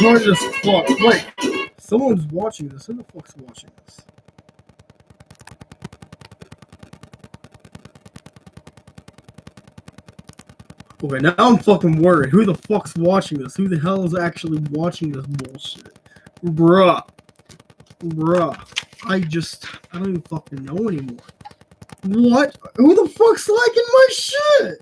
Retarded as fuck. Wait, someone's watching this. Who the fuck's watching this? Okay, now I'm fucking worried. Who the fuck's watching this? Who the hell is actually watching this bullshit? Bruh. I don't even fucking know anymore. What? Who the fuck's liking my shit?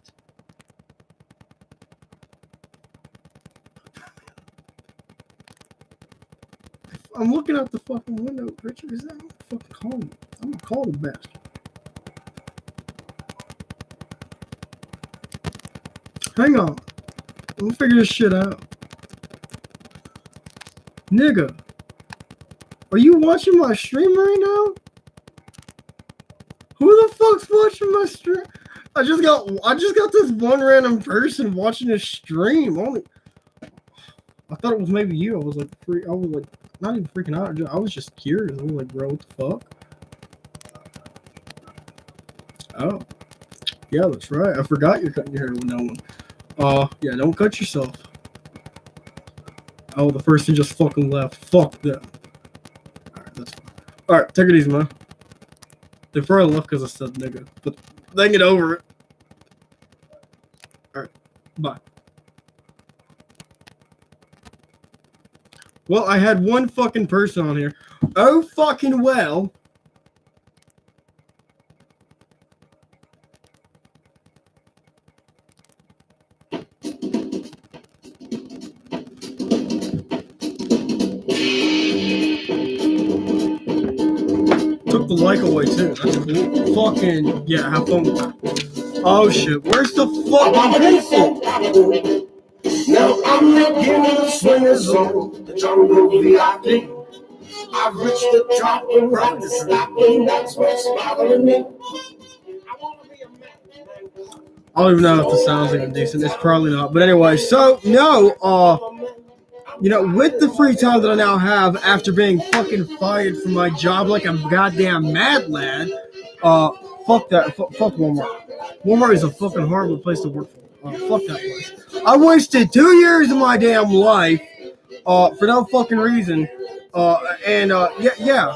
I'm looking out the fucking window. Richard, is that what the fucking call me? I'm gonna call the bastard. Hang on. We'll figure this shit out. Nigga. Are you watching my stream right now? Who the fuck's watching my stream? I just got this one random person watching this stream. I thought it was maybe you. I was like not even freaking out. I was just curious. I was like, bro, what the fuck? Oh. Yeah, that's right. I forgot you're cutting your hair with no one. Yeah, don't cut yourself. Oh, the person just fucking left. Fuck them. Alright, that's fine. Alright, take it easy, man. They probably left because I said nigga. But they get over it. Alright, bye. Well, I had one fucking person on here. Oh, fucking well. Took the like away too. That's cool. Fucking yeah, have fun with that. Oh shit, where's the fucking pencil? Now I'm looking at the swinger zone, the jungle VIP. I've reached the top and right to stopping. That's what's bothering me. I don't even know if the sound's even decent. It's probably not. But anyway, so no, with the free time that I now have after being fucking fired from my job like a goddamn mad lad, fuck that. Fuck Walmart. Walmart is a fucking horrible place to work for. Fuck that place. I wasted 2 years of my damn life, for no fucking reason. Yeah.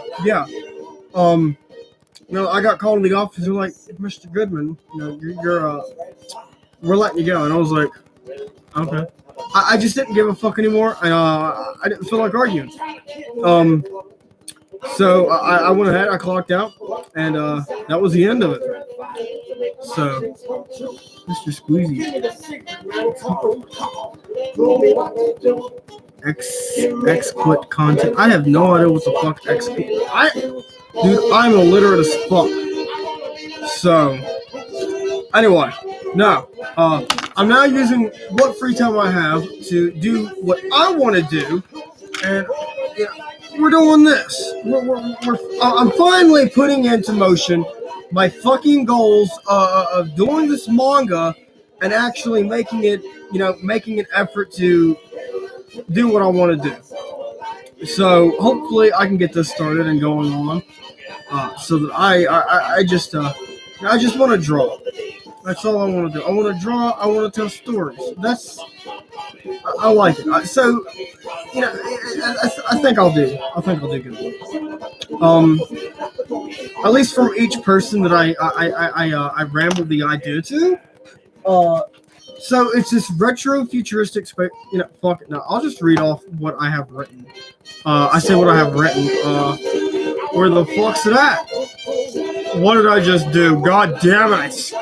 I got called to the office. They're like, Mr. Goodman, we're letting you go. And I was like, okay. I just didn't give a fuck anymore. And I didn't feel like arguing. So I went ahead, I clocked out, and that was the end of it. So, Mr. Squeezy. XSplit content. I have no idea what the fuck XSplit. Dude, I'm illiterate as fuck. So, anyway, no. I'm now using what free time I have to do what I want to do, and we're doing this. I'm finally putting into motion my fucking goals of doing this manga and actually making an effort to do what I want to do. So hopefully I can get this started and going on, so that I just want to draw. That's all I want to do. I want to draw. I want to tell stories. I like it. I think I'll do. I think I'll do good. At least from each person that I rambled the idea to. So it's this retro futuristic space. Fuck it. No, I'll just read off what I have written. I say what I have written. Where the fuck's it at? What did I just do? God damn it!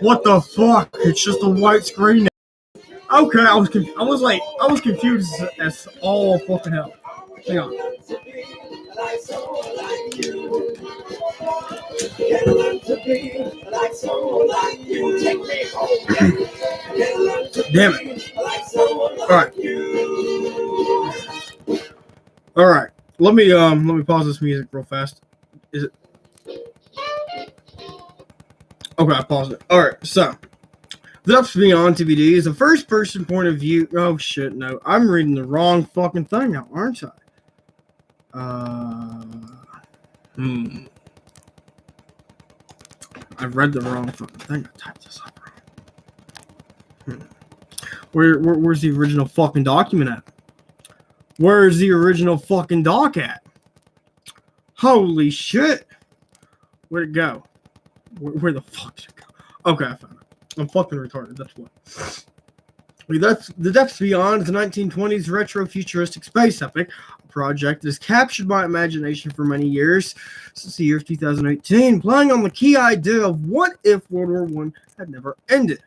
What the fuck? It's just a white screen. Okay, I was confused as all fucking hell. Hang on. Damn it! All right. Let me pause this music real fast. Is it? Okay, I paused it. All right. So, The Depths Beyond DVD is a first-person point of view. Oh shit! No, I'm reading the wrong fucking thing now, aren't I? I read the wrong fucking thing. I typed this up wrong. Where's the original fucking document at? Where's the original fucking doc at? Holy shit! Where'd it go? Where the fuck did it go? Okay, I found it. I'm fucking retarded, that's what. The Depths Beyond is a 1920s retro-futuristic space epic, a project that has captured my imagination for many years, since the year of 2018, playing on the key idea of what if World War I had never ended.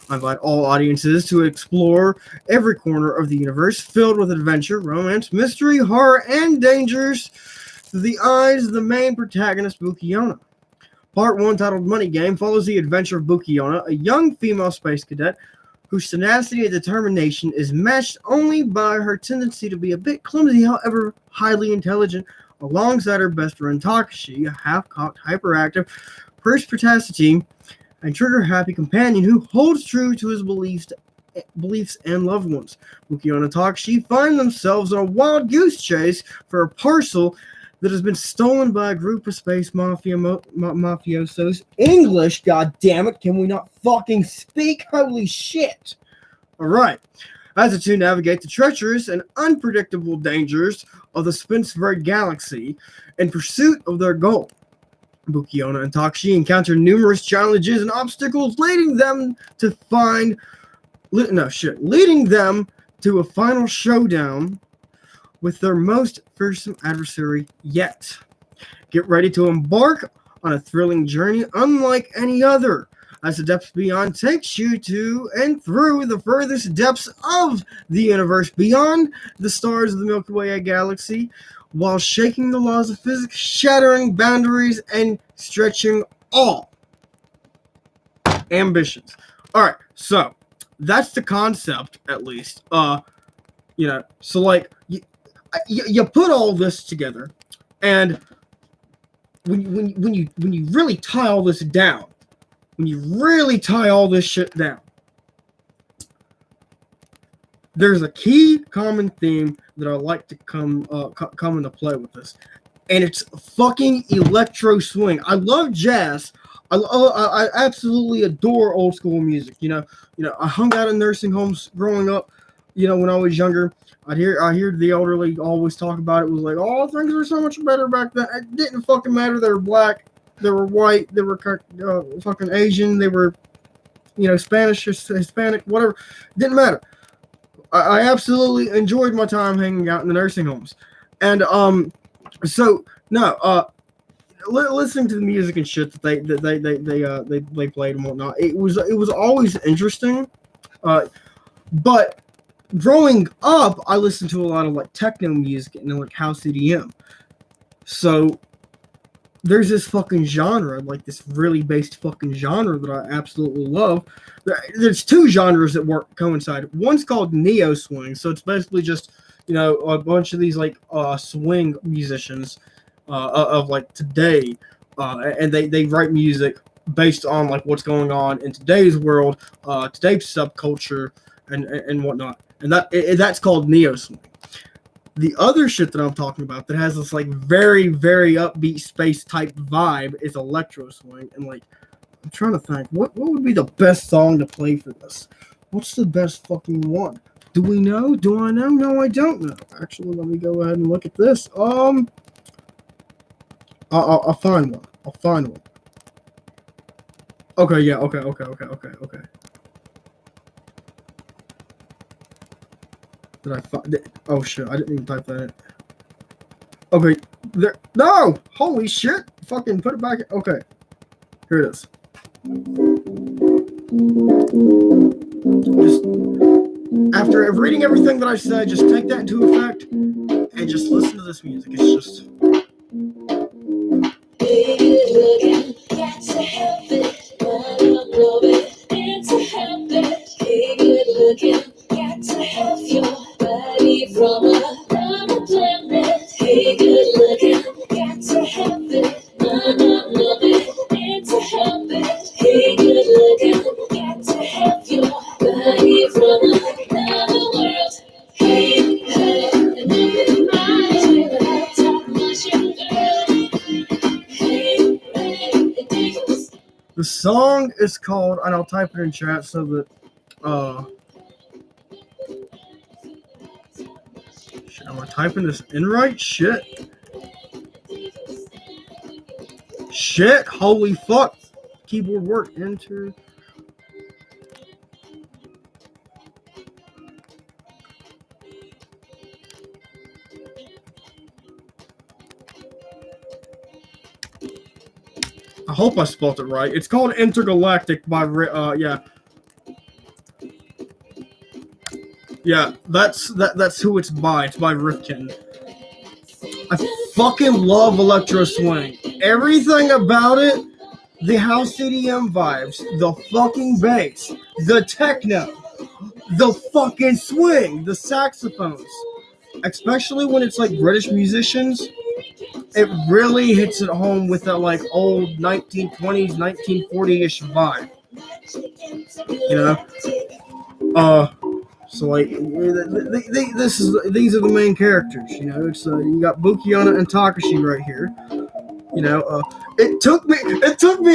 I invite all audiences to explore every corner of the universe, filled with adventure, romance, mystery, horror, and dangers through the eyes of the main protagonist, Bukiona. Part 1, titled Money Game, follows the adventure of Bukiona, a young female space cadet whose tenacity and determination is matched only by her tendency to be a bit clumsy, however highly intelligent, alongside her best friend Takashi, a half-cocked, hyperactive, perspicacity, and trigger-happy companion who holds true to his beliefs and loved ones. Bukiona and Takashi find themselves on a wild goose chase for a parcel that has been stolen by a group of space mafiosos. English, goddammit, can we not fucking speak? Holy shit! Alright. As the two navigate the treacherous and unpredictable dangers of the Spenceberg galaxy in pursuit of their goal, Bukiona and Takashi encounter numerous challenges and obstacles, leading them to a final showdown with their most fearsome adversary yet. Get ready to embark on a thrilling journey unlike any other, as The Depths Beyond takes you to and through the furthest depths of the universe, beyond the stars of the Milky Way galaxy, while shaking the laws of physics, shattering boundaries, and stretching all ambitions. Alright, so that's the concept, at least. So like you put all this together, and when you really tie all this down, when you really tie all this shit down, there's a key common theme that I like to come into play with this, and it's fucking electro swing. I love jazz. I absolutely adore old school music. You know, I hung out in nursing homes growing up. You know, when I was younger, I hear the elderly always talk about it. It was like, oh, things were so much better back then. It didn't fucking matter. They were black, they were white, they were fucking Asian, they were, Spanish, Hispanic, whatever. It didn't matter. I absolutely enjoyed my time hanging out in the nursing homes, and listening to the music and shit that they played and whatnot. It was always interesting, but growing up, I listened to a lot of like techno music and like house EDM. So there's this fucking genre, like this really based fucking genre that I absolutely love. There's two genres that coincide. One's called neo swing, so it's basically just a bunch of these like swing musicians of like today, and they write music based on like what's going on in today's world, today's subculture and whatnot, and that's called neo swing. The other shit that I'm talking about that has this like very, very upbeat space type vibe is electro swing. And like, I'm trying to think, what would be the best song to play for this? What's the best fucking one? Do we know? Do I know? No, I don't know. Actually, let me go ahead and look at this. I'll find one. I'll find one. Okay, yeah, okay. Did I find it? Oh shit, I didn't even type that in. Okay, there. No! Holy shit! fucking put it back. Okay. Here it is. Just after reading everything that I said, just take that into effect and just listen to this music. It's just. Got to help it, but I love it. And to help it, hey, good looking. Got to help your body from another planet. Hey, good looking. Got to help it, but I love it. And to help it, hey, good looking. Got to help your body from another world. Hey, hey, and open my eyes with a hot top mushroom girl. Hey, hey, ridiculous. The song is called, and I'll type it in chat so that, shit, am I typing this in right? Shit. Shit, holy fuck. Keyboard work, enter. I hope I spelled it right. It's called Intergalactic by, yeah. Yeah, that's who it's by. It's by Rifkin. I fucking love Electro Swing. Everything about it, the house EDM vibes, the fucking bass, the techno, the fucking swing, the saxophones. Especially when it's like British musicians, it really hits it home with that like old 1920s, 1940-ish vibe. You know? So like these are the main characters, you know. It's you got Bukiana and Takashi right here. You know, it took me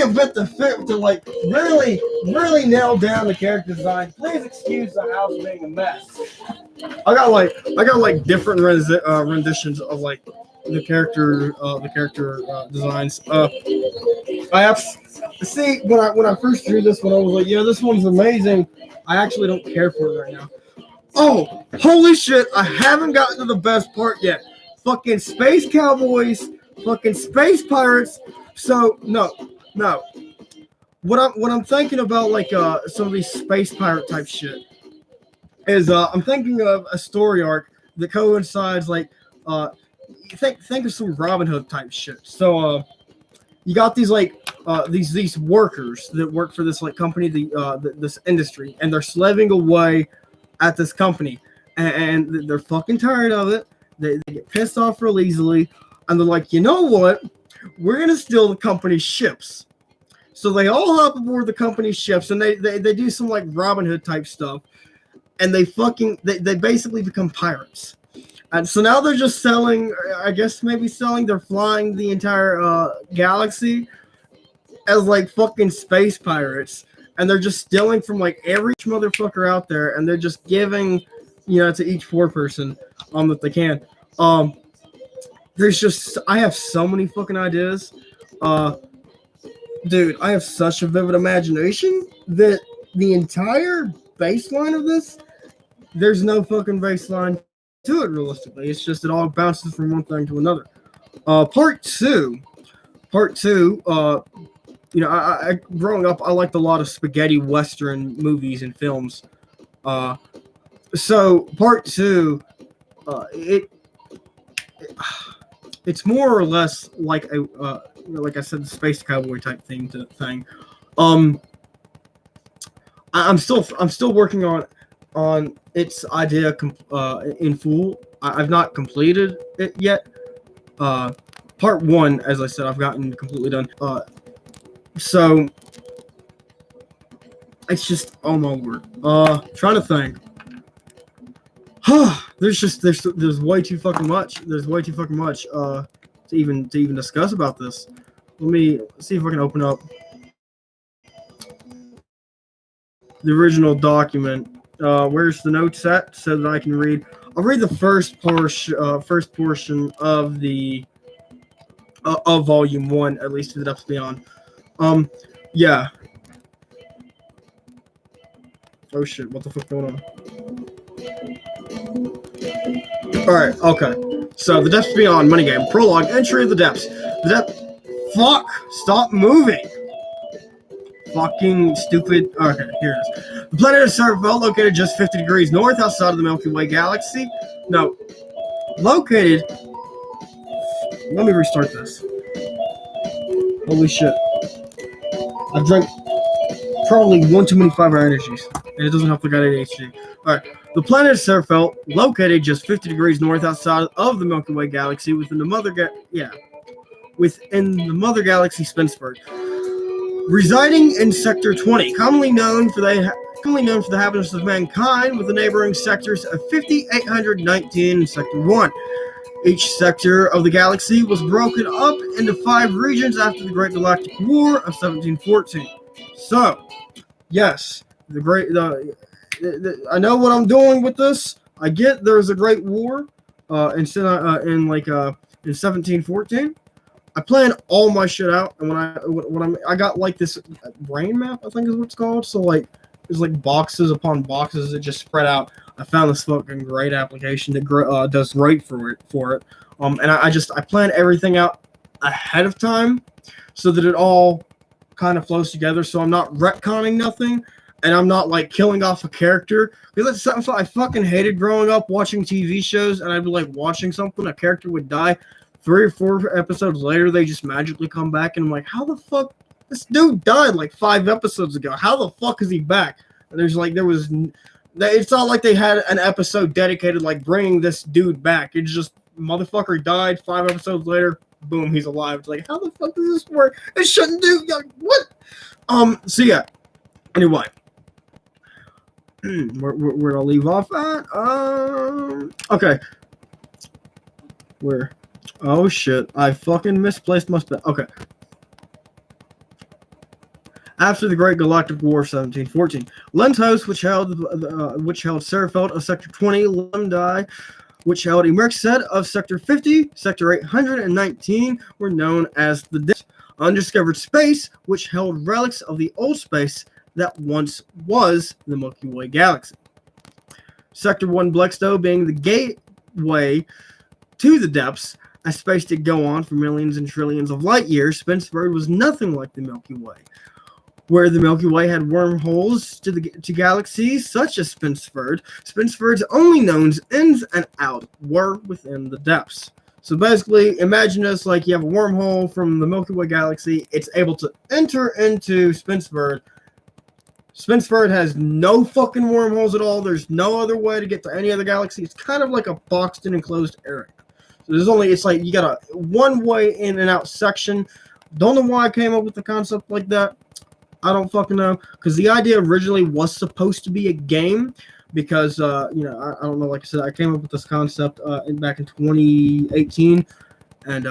a bit to like really nail down the character design. Please excuse the house being a mess. I got like different renditions of like the character designs. I have see when I first drew this one, I was like, yeah, this one's amazing. I actually don't care for it right now. Oh, holy shit, I haven't gotten to the best part yet. Fucking space cowboys, fucking space pirates. So no. What I'm thinking about like some of these space pirate type shit is I'm thinking of a story arc that coincides like think of some Robin Hood type shit. So you got these like these workers that work for this like company, this industry, and they're slaving away at this company, and they're fucking tired of it. They get pissed off real easily, and they're like, you know what? We're gonna steal the company's ships. So they all hop aboard the company's ships, and they do some like Robin Hood type stuff, and they basically become pirates. And so now they're just selling, I guess maybe selling, they're flying the entire galaxy as like fucking space pirates. And they're just stealing from like every motherfucker out there, and they're just giving, you know, to each poor person that they can. There's just, I have so many fucking ideas. Dude, I have such a vivid imagination that the entire baseline of this, there's no fucking baseline to it realistically. It's just it all bounces from one thing to another. Part two, you know, I growing up, I liked a lot of spaghetti western movies and films. So part two, it's more or less like a like I said, the space cowboy type thing. I'm still working on its idea in full. I've not completed it yet. Part one, as I said, I've gotten completely done. So it's just, oh my word. Trying to think. There's way too fucking much. There's way too fucking much to even discuss about this. Let me see if I can open up the original document. Where's the notes at so that I can read? I'll read the first portion of the of volume 1, at least to the depths beyond. Yeah. Oh shit, what the fuck going on? Alright, okay. So, The Depths Beyond, Money Game, Prologue, Entry of the Depths. Fuck! Stop moving! Fucking stupid. Okay, here it is. The planet is Serpent, located just 50 degrees north outside of the Milky Way galaxy. No, located. Let me restart this. Holy shit. I drank probably one too many fiber energies, and it doesn't help I got ADHD. Alright. The planet is Serpent, located just 50 degrees north outside of the Milky Way galaxy within the mother galaxy Spinspert. Residing in Sector 20, commonly known for the habitants of mankind, with the neighboring sectors of 5819 and Sector 1. Each sector of the galaxy was broken up into 5 regions after the Great Galactic War of 1714. So, yes, I know what I'm doing with this. I get there's a Great War in 1714. I plan all my shit out, and when I got like this brain map, I think is what it's called. So like there's like boxes upon boxes that just spread out. I found this fucking great application that does great for it. And I plan everything out ahead of time so that it all kind of flows together. So I'm not retconning nothing, and I'm not like killing off a character, because that's something I fucking hated growing up watching TV shows, and I'd be like watching something, a character would die. 3 or 4 episodes later, they just magically come back, and I'm like, how the fuck? This dude died like 5 episodes ago. How the fuck is he back? And it's not like they had an episode dedicated like bringing this dude back. It's just motherfucker died 5 episodes later, boom, he's alive. It's like, how the fuck does this work? It shouldn't do. Like, what? So yeah. Anyway, where to leave off at? Okay. Where? Oh shit! I fucking misplaced my spell. Okay. After the Great Galactic War of 1714, Lentos, which held Seraphilt of Sector 20, Lemdi, which held Emerxet of Sector 50, Sector 819, were known as the Dips. Undiscovered Space, which held relics of the old space that once was the Milky Way galaxy. Sector 1 Blexto being the gateway to the depths, a space to go on for millions and trillions of light years. Spinspert was nothing like the Milky Way. Where the Milky Way had wormholes to galaxies such as Spinspert, Spinspet's only known ins and out were within the depths. So basically, imagine this like you have a wormhole from the Milky Way galaxy. It's able to enter into Spinspert. Spinspert has no fucking wormholes at all. There's no other way to get to any other galaxy. It's kind of like a boxed and enclosed area. It's like you got a one-way in and out section. Don't know why I came up with the concept like that. I don't fucking know. Because the idea originally was supposed to be a game. Because, I don't know, like I said, I came up with this concept back in 2018. And,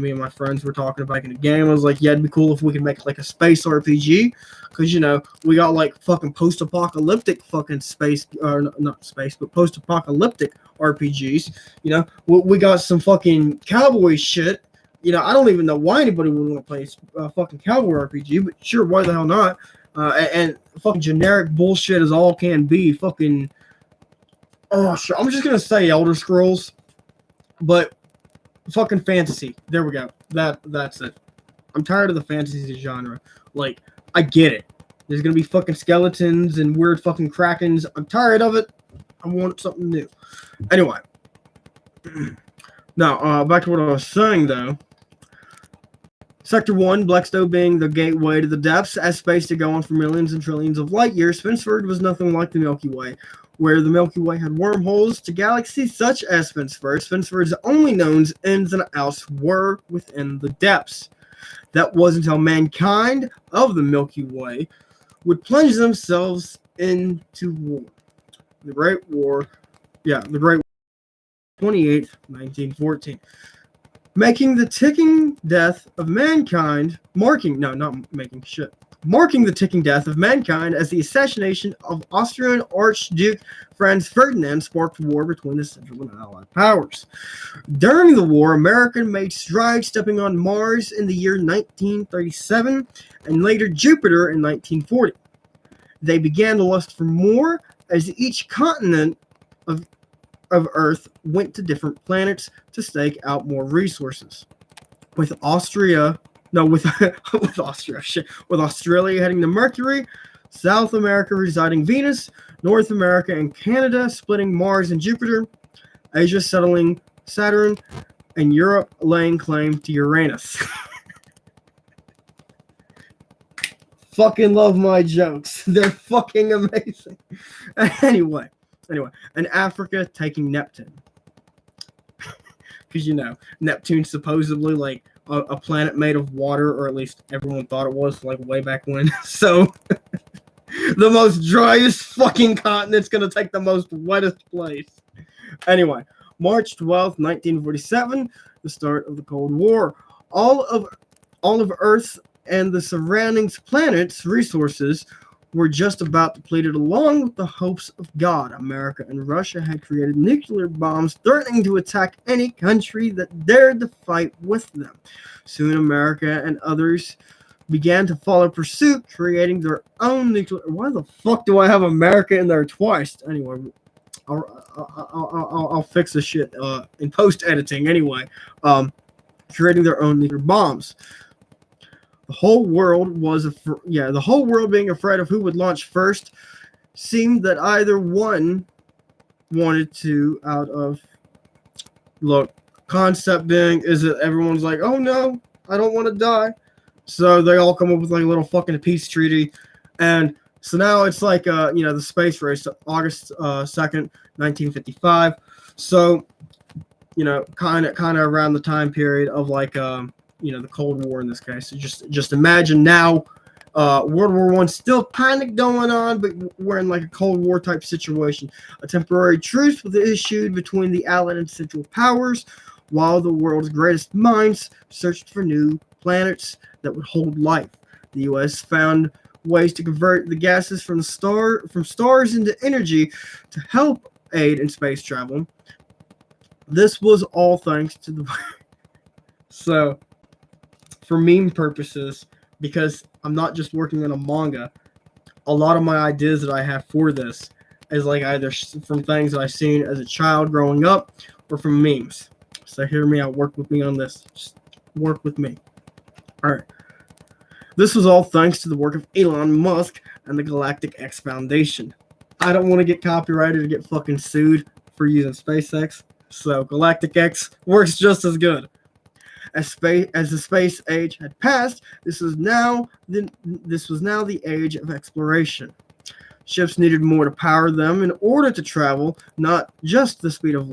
me and my friends were talking about making a game. I was like, yeah, it'd be cool if we could make like a space RPG. Because, we got like fucking post-apocalyptic fucking space, or not space, but post-apocalyptic RPGs. We got some fucking cowboy shit. I don't even know why anybody would want to play a fucking cowboy RPG, but sure, why the hell not? And fucking generic bullshit as all can be. Fucking, oh shit, I'm just gonna say Elder Scrolls, but fucking fantasy. There we go. That's it. I'm tired of the fantasy genre. Like, I get it. There's gonna be fucking skeletons and weird fucking krakens. I'm tired of it. I want something new. Anyway. Now, back to what I was saying, though. Sector 1, Blexto being the gateway to the depths, as space to go on for millions and trillions of light years, Spinspert was nothing like the Milky Way. Where the Milky Way had wormholes to galaxies such as Spinspert, Spinspet's only known ins and outs were within the depths. That was until mankind of the Milky Way would plunge themselves into war. The Great War 28th, 1914. Marking the ticking death of mankind as the assassination of Austrian Archduke Franz Ferdinand sparked war between the Central and Allied powers. During the war, America made strides stepping on Mars in the year 1937 and later Jupiter in 1940. They began to lust for more as each continent of Earth went to different planets to stake out more resources. With Austria No, with with Australia. Shit. With Australia heading to Mercury, South America residing Venus, North America and Canada splitting Mars and Jupiter, Asia settling Saturn, and Europe laying claim to Uranus. Fucking love my jokes. They're fucking amazing. Anyway, and Africa taking Neptune. Because, Neptune's supposedly like a planet made of water, or at least everyone thought it was like way back when. So the most driest fucking continent's gonna take the most wettest place. Anyway, March 12th, 1947, the start of the Cold War. All of Earth's and the surrounding planets' resources were just about depleted. Along with the hopes of God, America and Russia had created nuclear bombs, threatening to attack any country that dared to fight with them. Soon, America and others began to follow pursuit, creating their own nuclear. Why the fuck do I have America in there twice? Anyway, I'll fix this shit in post editing. Anyway, creating their own nuclear bombs. The whole world being afraid of who would launch first. Seemed that either one wanted to. Concept being is that everyone's like, oh no, I don't want to die. So they all come up with like a little fucking peace treaty, and so now it's like the space race, August 2nd, 1955. So kind of around the time period of like the Cold War in this case. So just imagine now, World War I still kind of going on, but we're in like a Cold War type situation. A temporary truce was issued between the Allied and Central Powers, while the world's greatest minds searched for new planets that would hold life. The U.S. found ways to convert the gases from stars into energy to help aid in space travel. This was all thanks to the so. For meme purposes, because I'm not just working on a manga, a lot of my ideas that I have for this is like either from things that I've seen as a child growing up or from memes. So hear me out, work with me on this. Just work with me. All right. This was all thanks to the work of Elon Musk and the Galactic X Foundation. I don't want to get copyrighted or get fucking sued for using SpaceX, so Galactic X works just as good. As the space age had passed, this was now the age of exploration. Ships needed more to power them in order to travel, not just the speed of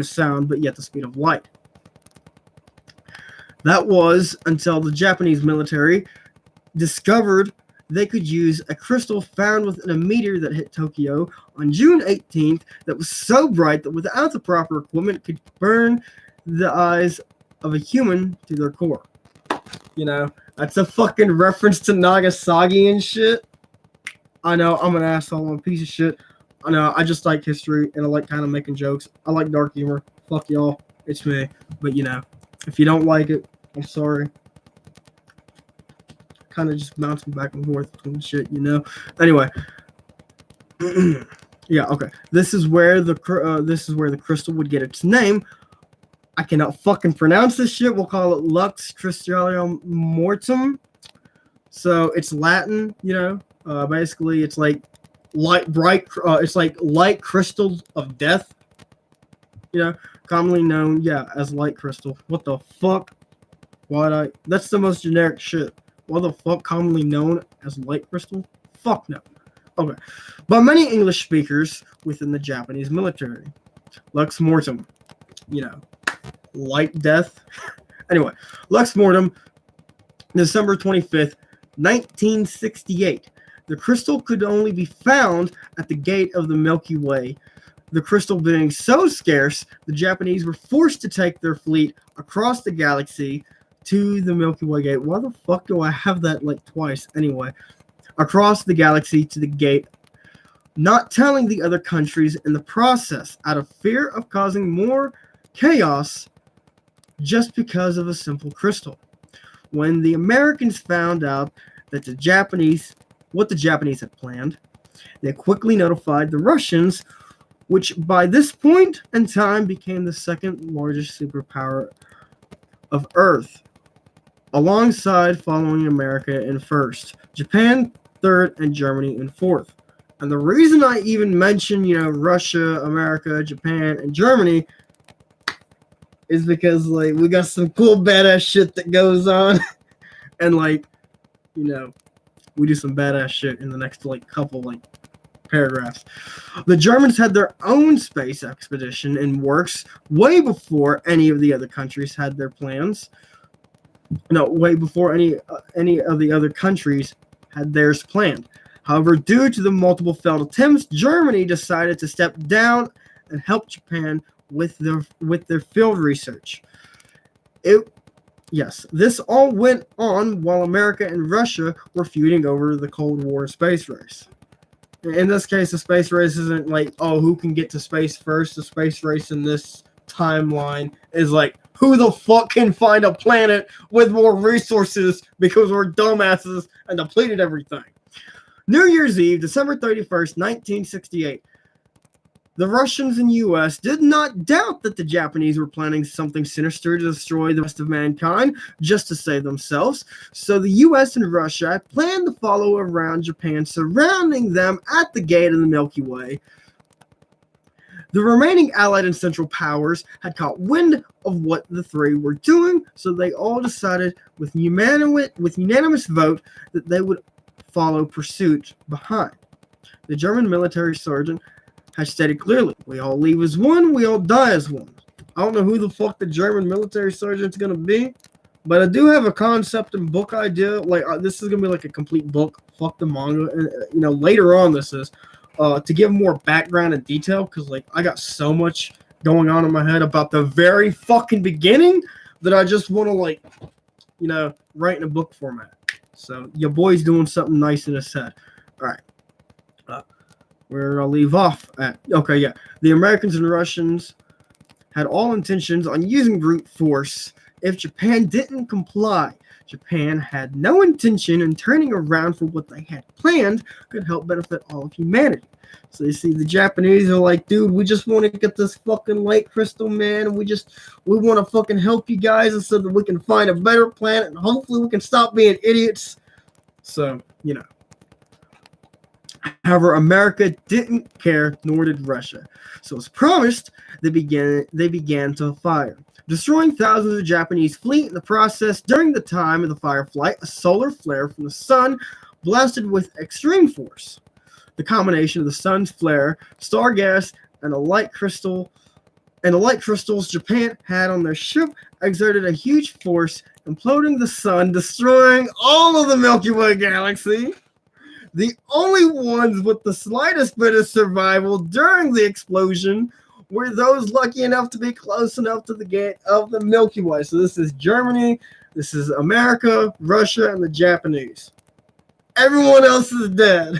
sound, but yet the speed of light. That was until the Japanese military discovered they could use a crystal found within a meteor that hit Tokyo on June 18th that was so bright that without the proper equipment it could burn the eyes of a human to their core. That's a fucking reference to Nagasaki and shit. I know, I'm an asshole, I'm a piece of shit. I know, I just like history, and I like kind of making jokes. I like dark humor. Fuck y'all. It's me. But, if you don't like it, I'm sorry. Kind of just bouncing back and forth between shit, Anyway. Yeah, okay. This is where the crystal would get its name. I cannot fucking pronounce this shit. We'll call it Lux Crystallium Mortum. So it's Latin, basically it's like it's like light crystals of death. Commonly known, as light crystal. What the fuck? That's the most generic shit. What the fuck? Commonly known as light crystal? Fuck no. Okay. By many English speakers within the Japanese military. Lux Mortum. Light death. Anyway, Lux Mortum, December 25th, 1968. The crystal could only be found at the gate of the Milky Way. The crystal being so scarce, the Japanese were forced to take their fleet across the galaxy to the Milky Way gate. Why the fuck do I have that like twice? Anyway, across the galaxy to the gate, not telling the other countries in the process out of fear of causing more chaos just because of a simple crystal. When the Americans found out that what the Japanese had planned, they quickly notified the Russians, which by this point in time became the second largest superpower of Earth. alongside following America in first, Japan third, and Germany in fourth. And the reason I even mention, Russia, America, Japan, and Germany is because, like, we got some cool badass shit that goes on. And, like, we do some badass shit in the next, like, couple, like, paragraphs. The Germans had their own space expedition in works way before any of the other countries had their plans. No, way before any of the other countries had theirs planned. However, due to the multiple failed attempts, Germany decided to step down and help Japan with their field research. This all went on while America and Russia were feuding over the Cold War space race. In this case, the space race isn't like, oh, who can get to space first. The space race in this timeline is like, who the fuck can find a planet with more resources because we're dumbasses and depleted everything. New Year's Eve, December 31st, 1968. The Russians and U.S. did not doubt that the Japanese were planning something sinister to destroy the rest of mankind just to save themselves. So the U.S. and Russia planned to follow around Japan, surrounding them at the gate of the Milky Way. The remaining Allied and Central Powers had caught wind of what the three were doing, so they all decided with unanimous vote that they would follow pursuit behind. The German military sergeant has stated clearly, we all leave as one, we all die as one. I don't know who the fuck the German military sergeant's going to be, but I do have a concept and book idea. Like, this is going to be like a complete book, fuck the manga. And, later on this is to give more background and detail, because, like, I got so much going on in my head about the very fucking beginning that I just want to, like, write in a book format. So your boy's doing something nice in his head. All right. Where did I leave off at? Okay, yeah. The Americans and Russians had all intentions on using brute force if Japan didn't comply. Japan had no intention in turning around for what they had planned could help benefit all of humanity. So you see, the Japanese are like, dude, we just want to get this fucking light crystal, man, and we want to fucking help you guys so that we can find a better planet and hopefully we can stop being idiots. So, However, America didn't care, nor did Russia. So as promised, they began to fire, destroying thousands of Japanese fleet in the process. During the time of the flight, a solar flare from the sun blasted with extreme force. The combination of the sun's flare, star gas, and the light crystals Japan had on their ship exerted a huge force, imploding the sun, destroying all of the Milky Way galaxy. The only ones with the slightest bit of survival during the explosion were those lucky enough to be close enough to the gate of the Milky Way. So this is Germany, this is America, Russia, and the Japanese. Everyone else is dead.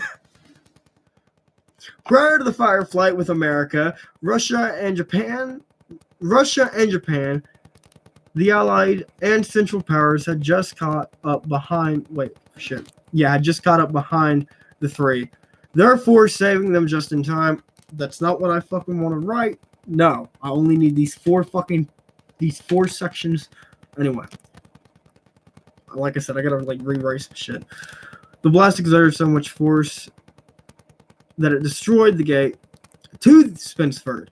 Prior to the fire flight with America, Russia and Japan, the Allied and Central Powers had just caught up behind. Had just caught up behind the three, therefore saving them just in time. That's not what I fucking want to write. No, I only need these four sections. Anyway, like I said, I gotta rewrite some shit. The blast exerted so much force that it destroyed the gate to Spensford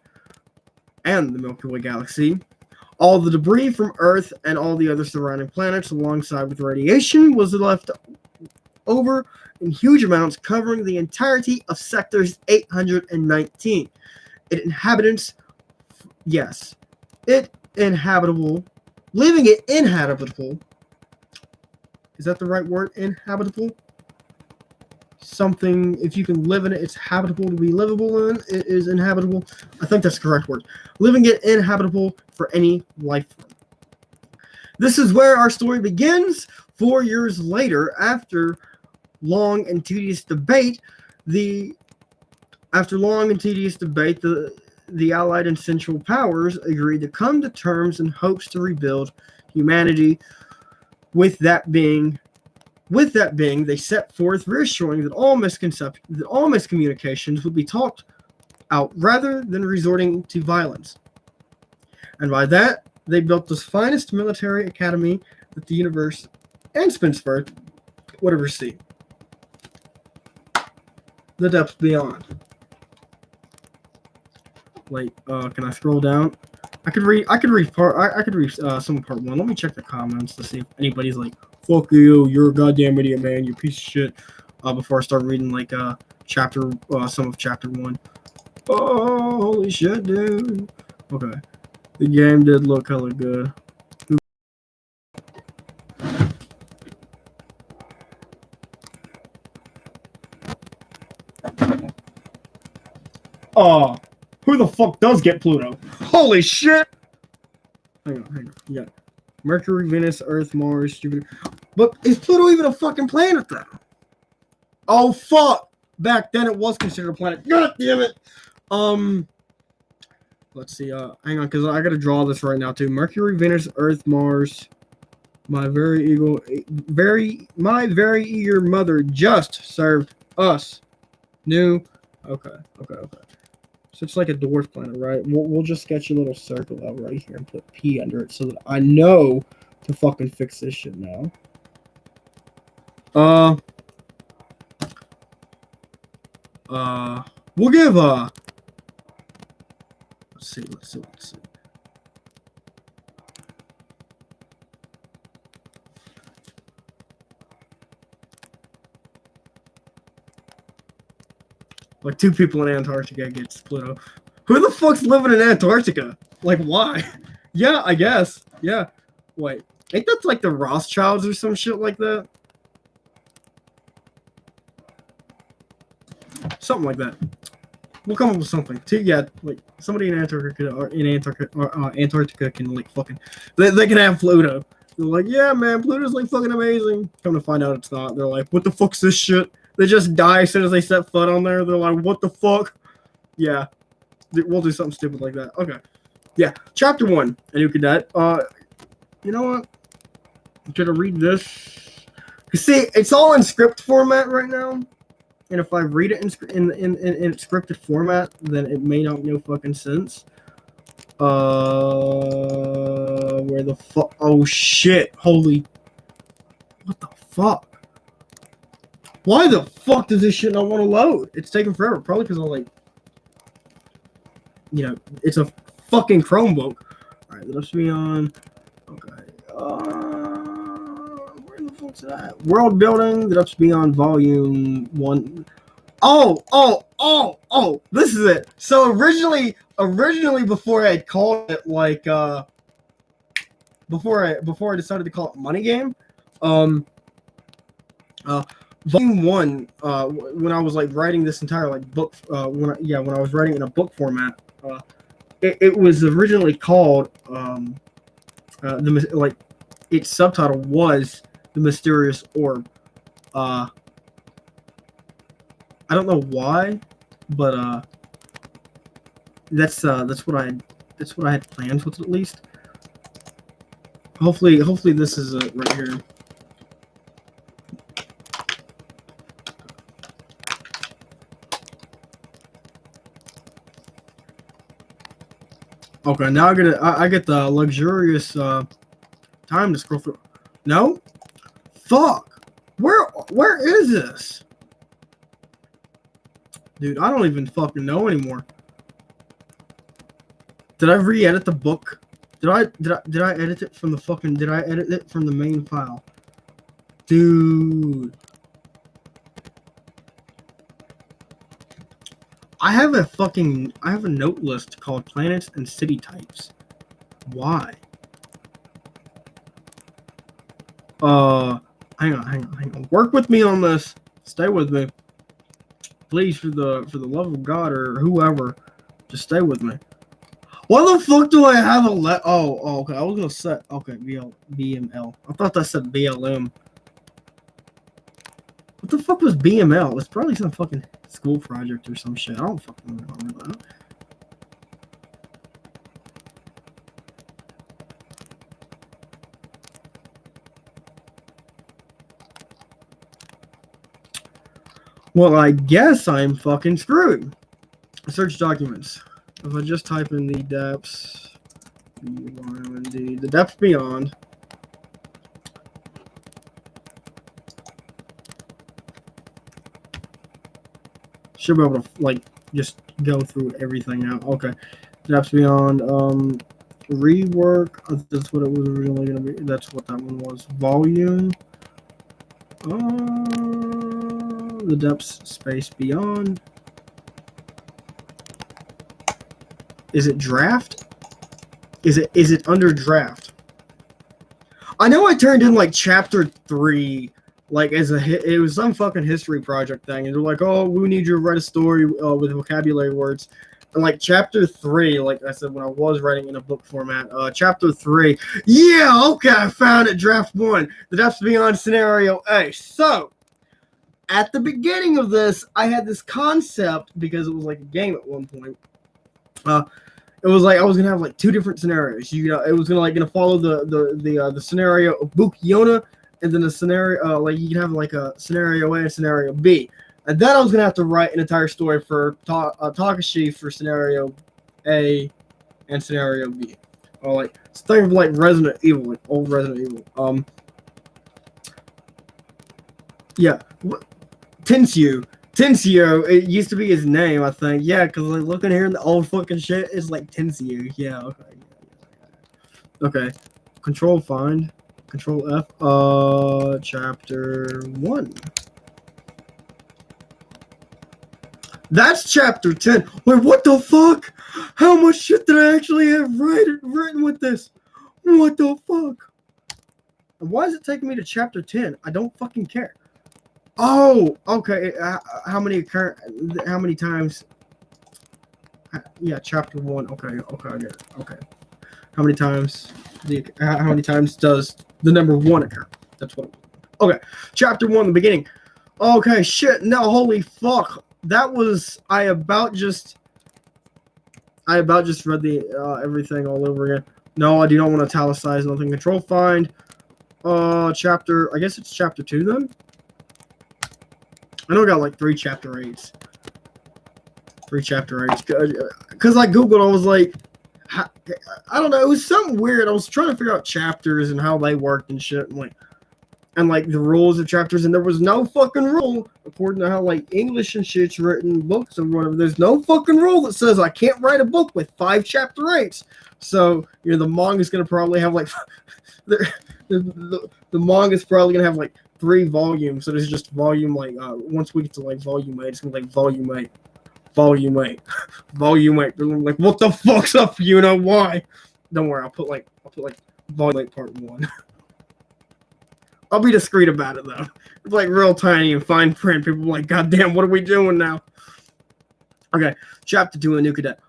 and the Milky Way galaxy. All the debris from Earth and all the other surrounding planets, alongside with radiation, was left over in huge amounts, covering the entirety of sectors 819. Leaving it inhabitable. Is that the right word? Inhabitable? Something, if you can live in it, it's habitable to be livable in. It is inhabitable. I think that's the correct word. Leaving it inhabitable for any life form. This is where our story begins. 4 years later, after long and tedious debate, the Allied and Central Powers agreed to come to terms in hopes to rebuild humanity. With that being, they set forth reassuring that all miscommunications would be talked out rather than resorting to violence. And by that, they built the finest military academy that the universe and Spinspert would ever see. The depths beyond. Wait, can I scroll down? I could read some of part 1. Let me check the comments to see if anybody's like, fuck you, you're a goddamn idiot, man, you piece of shit. Before I start reading like some of chapter 1. Oh, holy shit, dude. Okay. The game did look hella good. Oh, who the fuck does get Pluto? Holy shit! Hang on. Yeah. Mercury, Venus, Earth, Mars, Jupiter. But is Pluto even a fucking planet then? Oh fuck! Back then it was considered a planet. God damn it! Let's see, hang on, because I gotta draw this right now too. Mercury, Venus, Earth, Mars. My very eager mother just served us new. Okay. So it's like a dwarf planet, right? We'll just sketch a little circle out right here and put P under it so that I know to fucking fix this shit now. We'll give let's see. Like 2 people in Antarctica gets Pluto. Who the fuck's living in Antarctica? Like, why? Yeah, I guess. Yeah. Wait. Ain't that like the Rothschilds or some shit like that? Something like that. We'll come up with something. Yeah, like somebody in Antarctica can like fucking they can have Pluto. They're like, yeah, man, Pluto's like fucking amazing. Come to find out it's not. They're like, what the fuck's this shit? They just die as soon as they set foot on there. They're like, what the fuck? Yeah. We'll do something stupid like that. Okay. Yeah. Chapter 1. A new cadet. You know what? I'm gonna read this. You see, it's all in script format right now. And if I read it in scripted format, then it may not make no fucking sense. Where the fuck? Oh shit! Holy! What the fuck? Why the fuck does this shit not want to load? It's taking forever. Probably because I'm like, you know, it's a fucking Chromebook. All right, let's be on. Okay. Where the fuck's that? World building. Let's be on volume 1. Oh! This is it. So originally, before I called it like, before I decided to call it Money Game, Volume 1, when I was like writing this entire like book, when I was writing in a book format, it was originally called its subtitle was The Mysterious Orb. I don't know why, but that's what I had plans with, at least. Hopefully this is it right here. Okay, now I get the luxurious time to scroll through. No? Fuck. Where is this? Dude, I don't even fucking know anymore. Did I re-edit the book? Did I edit it from the fucking did I edit it from the main file? Dude. I have a note list called planets and city types. Why? Hang on. Work with me on this. Stay with me. Please, for the love of God or whoever, just stay with me. Why the fuck do I have a okay, I was gonna set BML. I thought that said BLM. What the fuck was BML? It's probably some fucking school project or some shit. I don't fucking remember that. Well, I guess I'm fucking screwed. Search documents. If I just type in the depths, the depths beyond, Should be able to like just go through everything now. Okay, Depths Beyond. Rework. That's what it was originally gonna be. That's what that one was. Volume. The Depths Space Beyond. Is it draft? Is it under draft? I know I turned in like chapter 3, like as it was some fucking history project thing, and they're like, oh, we need you to write a story with vocabulary words. And like chapter 3, like I said when I was writing in a book format, chapter 3, yeah, okay, I found it. Draft 1, the Depths Beyond scenario A. So at the beginning of this, I had this concept because it was like a game at one point. It was like I was gonna have like 2 different scenarios. You know, it was gonna follow the scenario of Bukiona, and then the scenario like you can have like a scenario A and scenario B, and then I was gonna have to write an entire story for Takashi for scenario A and scenario B. Or like it's think of like Resident Evil, like old Resident Evil. Yeah, Tensio, it used to be his name, I think. Yeah, because like looking here in the old fucking shit, it's like Tensio. Yeah, okay. Okay. Control find. Control F. Chapter 1. That's chapter 10. Wait, what the fuck? How much shit did I actually have written with this? What the fuck? And why is it taking me to chapter 10? I don't fucking care. Oh, okay. How many times? Yeah, chapter 1. Okay, I get it. Okay. How many times does the number 1 occur? That's what. Okay, chapter 1, the beginning. Okay, shit. No, holy fuck. That was I about just read the everything all over again. No, I do not want to italicize nothing. Control find. Chapter. I guess it's chapter 2 then. I know I got like 3 chapter 8s. 3 chapter 8s. Because I Googled, I was like, I don't know, it was something weird. I was trying to figure out chapters and how they worked and shit. And like the rules of chapters. And there was no fucking rule, according to how like English and shit's written books or whatever. There's no fucking rule that says I can't write a book with 5 chapter 8s. So, you know, the manga's going to probably have like, the manga's probably going to have like 3 volumes, so there's just volume like once we get to like volume 8, it's gonna be like volume 8. I'm like, what the fuck's up? You know why? Don't worry, I'll put like volume 8 part 1. I'll be discreet about it though. It's like real tiny and fine print. People are like, God damn, what are we doing now? Okay, chapter 2 in New Cadet.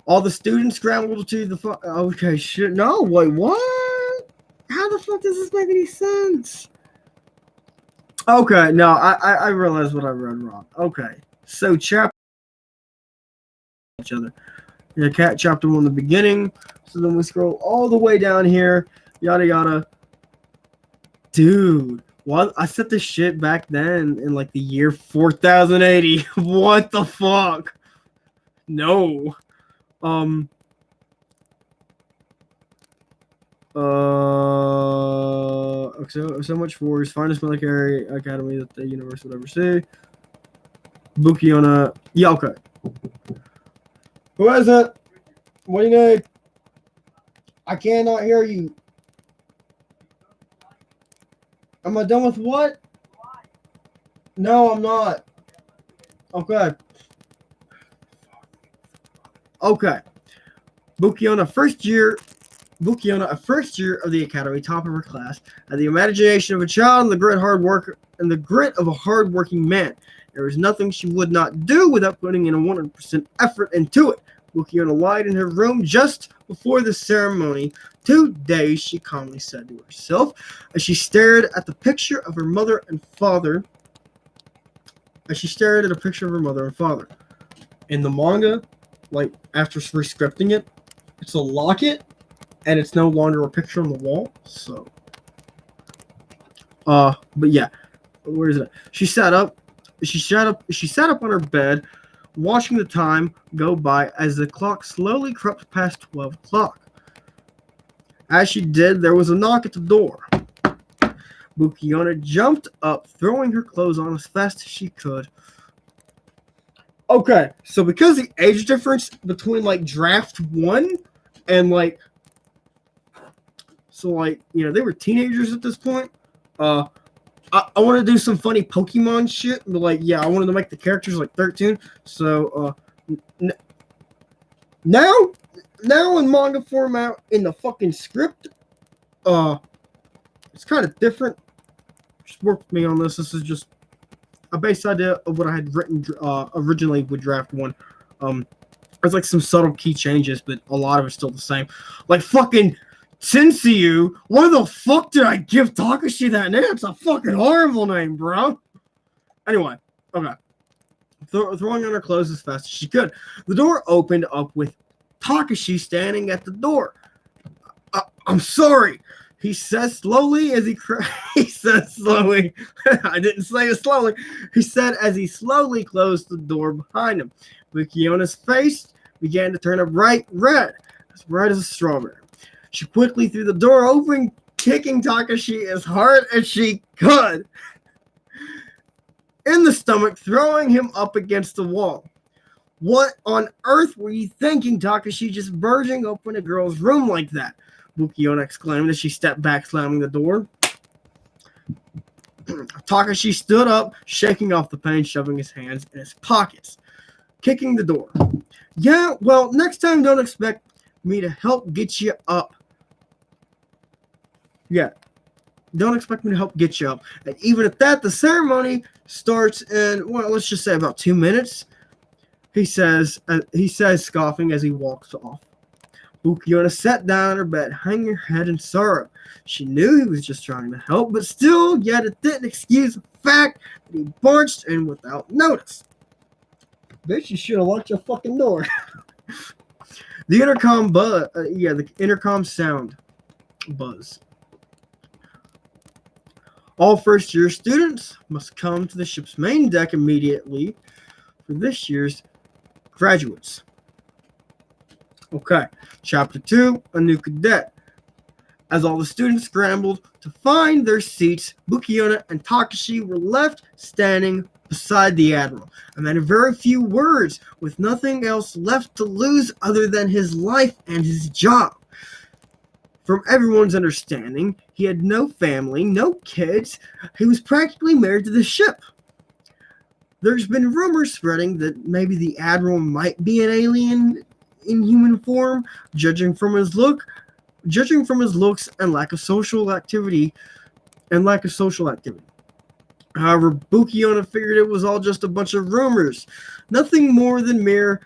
All the students scrambled to the okay, shit. No, wait, what? How the fuck does this make any sense? Okay, no, I realized what I read wrong. Okay, so chapter each other. Yeah, cat chapter 1 in the beginning. So then we scroll all the way down here. Yada yada. Dude, what? I set this shit back then in like the year 4080. What the fuck? No. So much for his finest military academy that the universe would ever see. Bukiona. Yeah, okay. Who is it? What do you need? I cannot hear you. Am I done with what? No, I'm not. Okay. Okay. Bukiona, a first year of the academy, top of her class, had the imagination of a child and the grit of a hard-working man. There was nothing she would not do without putting in a 100% effort into it. Bukiona lied in her room just before the ceremony. 2 days, she calmly said to herself, as she stared at the picture of her mother and father. In the manga, like after re-scripting it, it's a locket, and it's no longer a picture on the wall. So, but yeah, where is it? She sat up on her bed, watching the time go by as the clock slowly crept past 12 o'clock. As she did, there was a knock at the door. Bukiona jumped up, throwing her clothes on as fast as she could. Okay, so because the age difference between like draft 1 and like, so like, you know, they were teenagers at this point. I want to do some funny Pokemon shit, but like, yeah, I wanted to make the characters like 13. So now in manga format in the fucking script, it's kind of different. Just work with me on this. This is just a base idea of what I had written originally with draft 1. There's like some subtle key changes, but a lot of it's still the same. Like fucking Senseiyu. Why the fuck did I give Takashi that name? It's a fucking horrible name, bro. Anyway, okay. Throwing on her clothes as fast as she could. The door opened up with Takashi standing at the door. I'm sorry, he says slowly as he says slowly. I didn't say it slowly. He said as he slowly closed the door behind him. Bukiona's face began to turn a bright red, as red as a strawberry. She quickly threw the door open, kicking Takashi as hard as she could in the stomach, throwing him up against the wall. What on earth were you thinking, Takashi, just barging open a girl's room like that? Bukiona exclaimed as she stepped back, slamming the door. Takashi stood up, shaking off the pain, shoving his hands in his pockets, kicking the door. Yeah, well, next time don't expect me to help get you up. Yeah, don't expect me to help get you up. And even at that, the ceremony starts in, well, let's just say about 2 minutes. He says, scoffing as he walks off. Bukiona sat down on her bed, hanging her head in sorrow. She knew he was just trying to help, but still, yet it didn't excuse the fact that he barged in without notice. Bitch, you should have locked your fucking door. The intercom sound buzz. All first-year students must come to the ship's main deck immediately for this year's graduates. Okay, Chapter 2, A New Cadet. As all the students scrambled to find their seats, Bukiona and Takashi were left standing beside the Admiral, and had very few words, with nothing else left to lose other than his life and his job. From everyone's understanding, he had no family, no kids. He was practically married to the ship. There's been rumors spreading that maybe the Admiral might be an alien in human form, judging from his looks and lack of social activity. However, Bukiona figured it was all just a bunch of rumors, nothing more than mere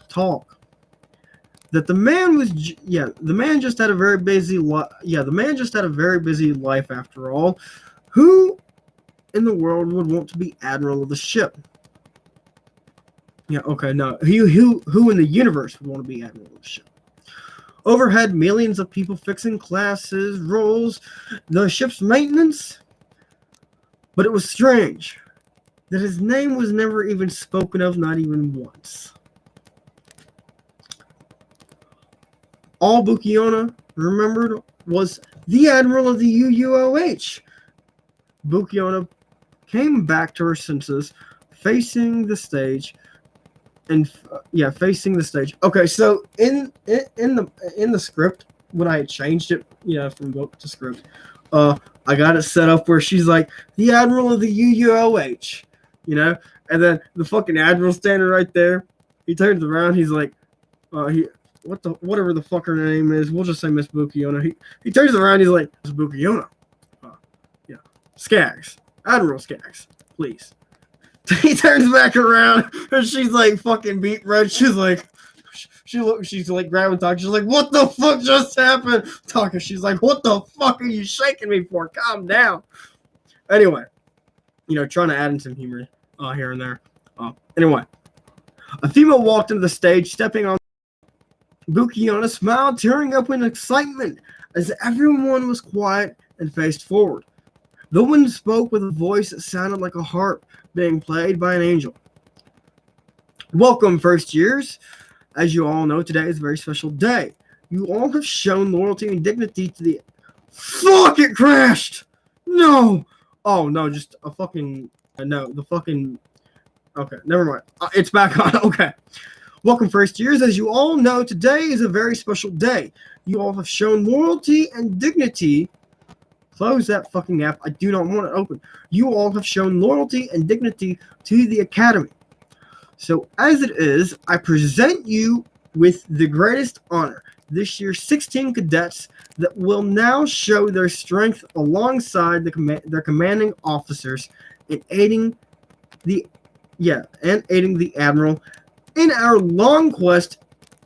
talk. That the man just had a very busy life after all. Who in the world would want to be admiral of the ship? Yeah, okay, no. Who in the universe would want to be admiral of the ship? Overhead, millions of people fixing classes, roles, the ship's maintenance. But it was strange that his name was never even spoken of, not even once. All Bukiona remembered was the Admiral of the UUOH. Bukiona came back to her senses, facing the stage. Okay, so in the script, when I had changed it, from book to script, I got it set up where she's like the Admiral of the UUOH, and then the fucking Admiral standing right there. He turns around, he's like, whatever the fuck her name is, we'll just say Miss Bukiona. He turns around, he's like, Miss Bukiona, Skaggs, Admiral Skaggs, please. He turns back around and she's like fucking beat red. She's like grabbing Taka. She's like, what the fuck just happened? Taka, she's like, what the fuck are you shaking me for? Calm down. Anyway, trying to add in some humor here and there. Anyway, a female walked into the stage, stepping on. Bukiona smiled, tearing up in excitement as everyone was quiet and faced forward. The woman spoke with a voice that sounded like a harp being played by an angel. Welcome, first years. As you all know, today is a very special day. You all have shown loyalty and dignity to the... Fuck, it crashed! No! Oh, no, just a fucking No, the fucking. Okay, never mind. It's back on. Okay. Welcome, first years. As you all know, today is a very special day. You all have shown loyalty and dignity. Close that fucking app. I do not want it open. You all have shown loyalty and dignity to the Academy. So, as it is, I present you with the greatest honor. This year's 16 cadets that will now show their strength alongside their commanding officers in aiding the Admiral in our long quest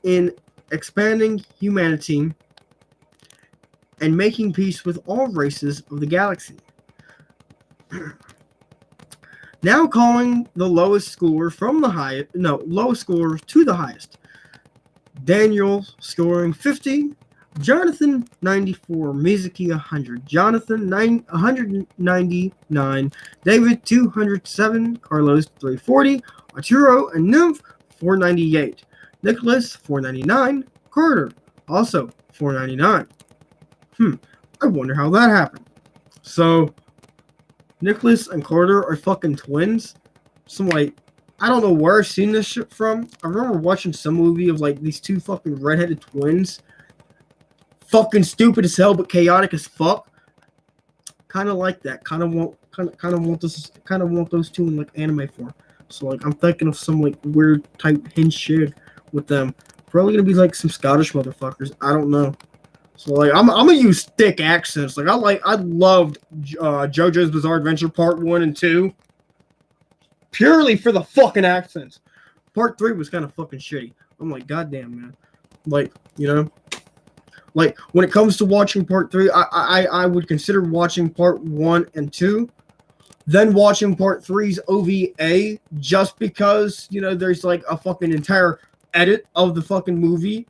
in expanding humanity and making peace with all races of the galaxy. Now calling the lowest scorer lowest scorer to the highest. Daniel scoring 50, Jonathan 94, Mizuki 100, Jonathan 199, David 207, Carlos 340, Arturo and Nymph 498, Nicholas 499, Carter also 499. I wonder how that happened. So Nicholas and Carter are fucking twins. Some I don't know where I've seen this shit from. I remember watching some movie of these two fucking redheaded twins. Fucking stupid as hell, but chaotic as fuck. Kind of like that. Kind of want those two in anime form. So I'm thinking of some weird type hinge shit with them. Probably gonna be some Scottish motherfuckers. I don't know. So I'm gonna use thick accents. I loved JoJo's Bizarre Adventure Part 1 and 2. Purely for the fucking accents. Part 3 was kind of fucking shitty. I'm goddamn, man. When it comes to watching Part 3, I would consider watching Part 1 and 2, then watching Part 3's OVA, just because, there's a fucking entire edit of the fucking movie,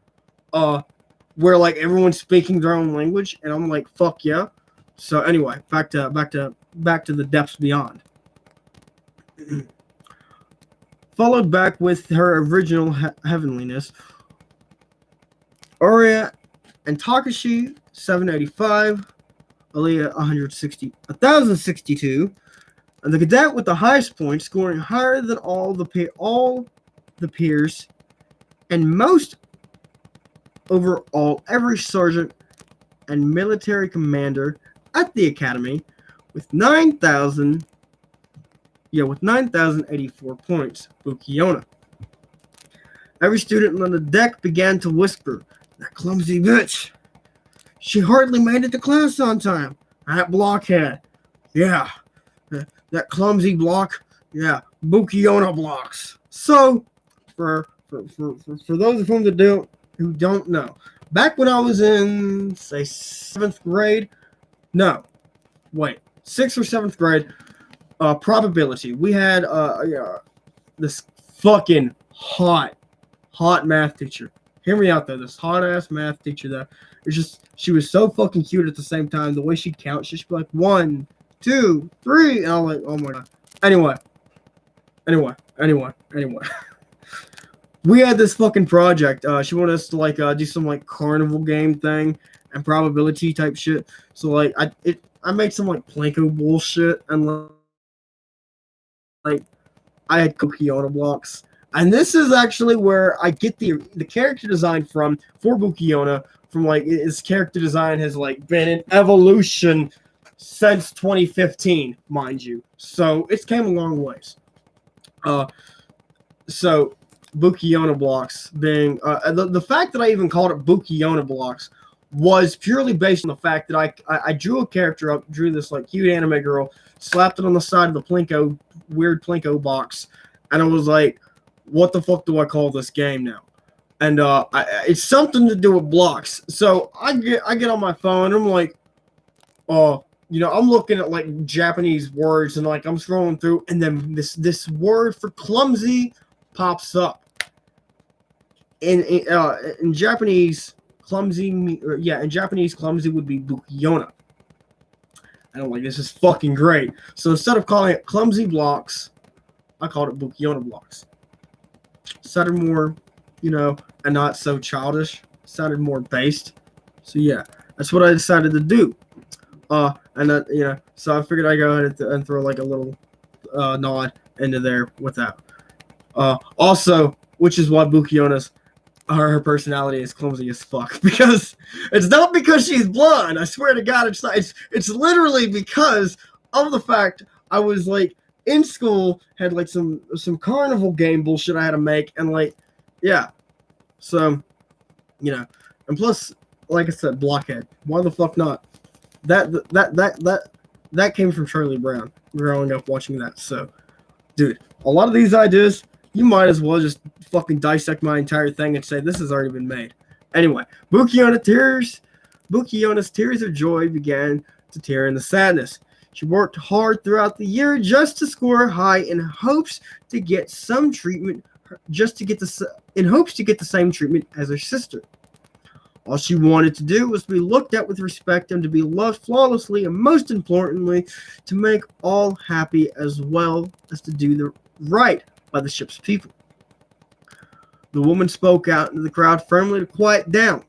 where everyone's speaking their own language, and I'm fuck yeah. So anyway, back to the depths beyond. Followed back with her original heavenliness, Oria and Takashi 785, Aliyah 1062, and the cadet with the highest points, scoring higher than all the peers, and most overall every sergeant and military commander at the academy, with 9,084 points, Bukiona. Every student on the deck began to whisper, "That clumsy bitch. She hardly made it to class on time. That blockhead. Yeah. That clumsy block. Yeah. Bukiona blocks." So, for those of whom who don't know, back when I was in, say, 7th grade, 6th or 7th grade, probability. We had this fucking hot math teacher. Hear me out though. This hot ass math teacher that she was so fucking cute at the same time. The way she'd count, she'd be 1, 2, 3, and I'm oh my god. Anyway. We had this fucking project. She wanted us to do some carnival game thing and probability type shit. So I made some Plinko bullshit, and I had Bukiona blocks. And this is actually where I get the character design for Bukiona. From his character design has been in evolution since 2015, mind you. So it's came a long ways. So Bukiona blocks being the fact that I even called it Bukiona blocks was purely based on the fact that I drew a character up, drew this cute anime girl, slapped it on the side of the weird Plinko box, and I was what the fuck do I call this game now? And it's something to do with blocks. So I get on my phone, and I'm I'm looking at Japanese words, and I'm scrolling through, and then this word for clumsy pops up. In Japanese, clumsy would be Bukiona. And I'm this is fucking great. So instead of calling it clumsy blocks, I called it Bukiona blocks. Sounded more, and not so childish. Sounded more based. So yeah, that's what I decided to do. So I figured I'd go ahead and throw a little nod into there with that. Also, which is why Bukiona's her personality is clumsy as fuck, because it's not because she's blind. I swear to God, it's not. It's literally because of the fact I was like in school, had like some carnival game bullshit I had to make, and like, yeah. So, and plus, like I said, Blockhead. Why the fuck not? That came from Charlie Brown. Growing up watching that, so, dude, a lot of these ideas, you might as well just fucking dissect my entire thing and say this has already been made. Anyway, Bukiona's tears of joy began to tear into sadness. She worked hard throughout the year just to score high in hopes to get some treatment, in hopes to get the same treatment as her sister. All she wanted to do was to be looked at with respect and to be loved flawlessly, and most importantly, to make all happy as well as to do the right by the ship's people. The woman spoke out into the crowd firmly to quiet down.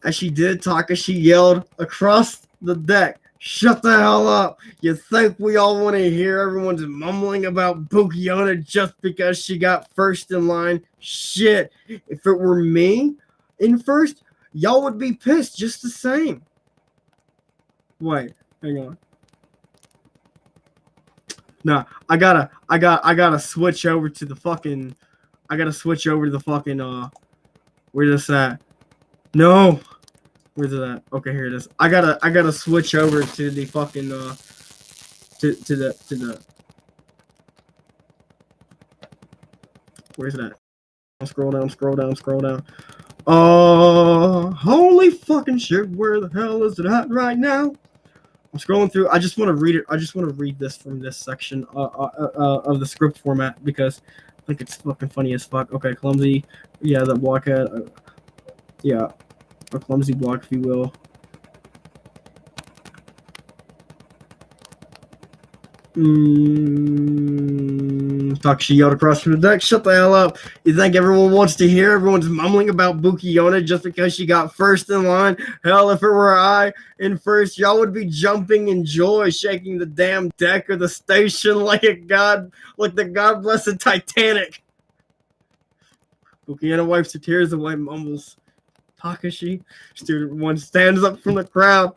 As she did, Takashi yelled across the deck, "Shut the hell up! You think we all want to hear everyone's mumbling about Bukiona just because she got first in line? Shit, if it were me in first, y'all would be pissed just the same." Wait, hang on. No, I gotta switch over to the fucking. Where's this at? No, where's it at? Okay, here it is. I gotta switch over to the fucking to the. Where's it at? Scroll down. Holy fucking shit! Where the hell is it at right now? I'm scrolling through. I just want to read it. I just want to read this from this section of the script format because I think it's fucking funny as fuck. Okay, clumsy. Yeah, the blockhead. Yeah, a clumsy block, if you will. Takashi yelled across from the deck, "Shut the hell up. You think everyone wants to hear everyone's mumbling about Bukiona just because she got first in line? Hell, if it were I in first, y'all would be jumping in joy, shaking the damn deck of the station like the God blessed Titanic." Bukiona wipes her tears away and mumbles. Takashi, student one, stands up from the crowd,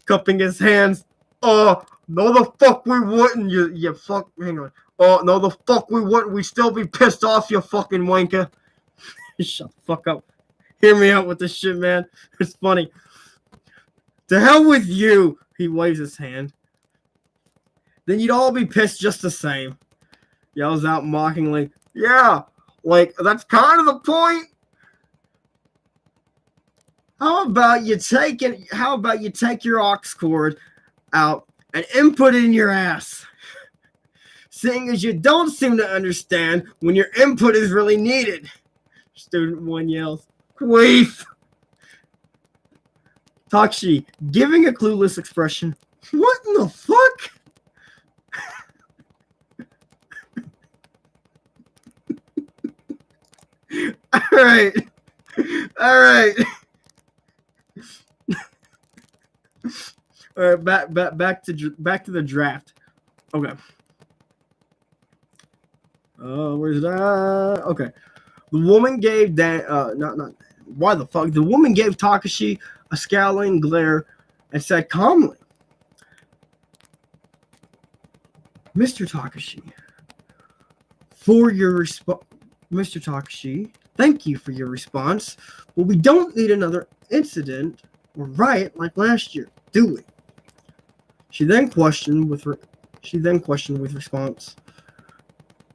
cupping his hands. "Oh, no the fuck we wouldn't, you fuck, hang on. Oh, no the fuck we wouldn't. We'd still be pissed off, you fucking wanker." Shut the fuck up. Hear me out with this shit, man. It's funny. "To hell with you," he waves his hand. "Then you'd all be pissed just the same." Yells out mockingly. "Yeah, like, that's kind of the point. How about you take your aux cord out and input it in your ass? Seeing as you don't seem to understand when your input is really needed." Student one yells, "Queef." Takashi, giving a clueless expression. "What in the fuck?" All right. All right, back to the draft. Okay. Where's that? Okay. The woman gave why the fuck? The woman gave Takashi a scowling glare and said calmly, "Mr. Takashi, Mr. Takashi, thank you for your response, but we don't need another incident or riot like last year, do we?" She then questioned with response.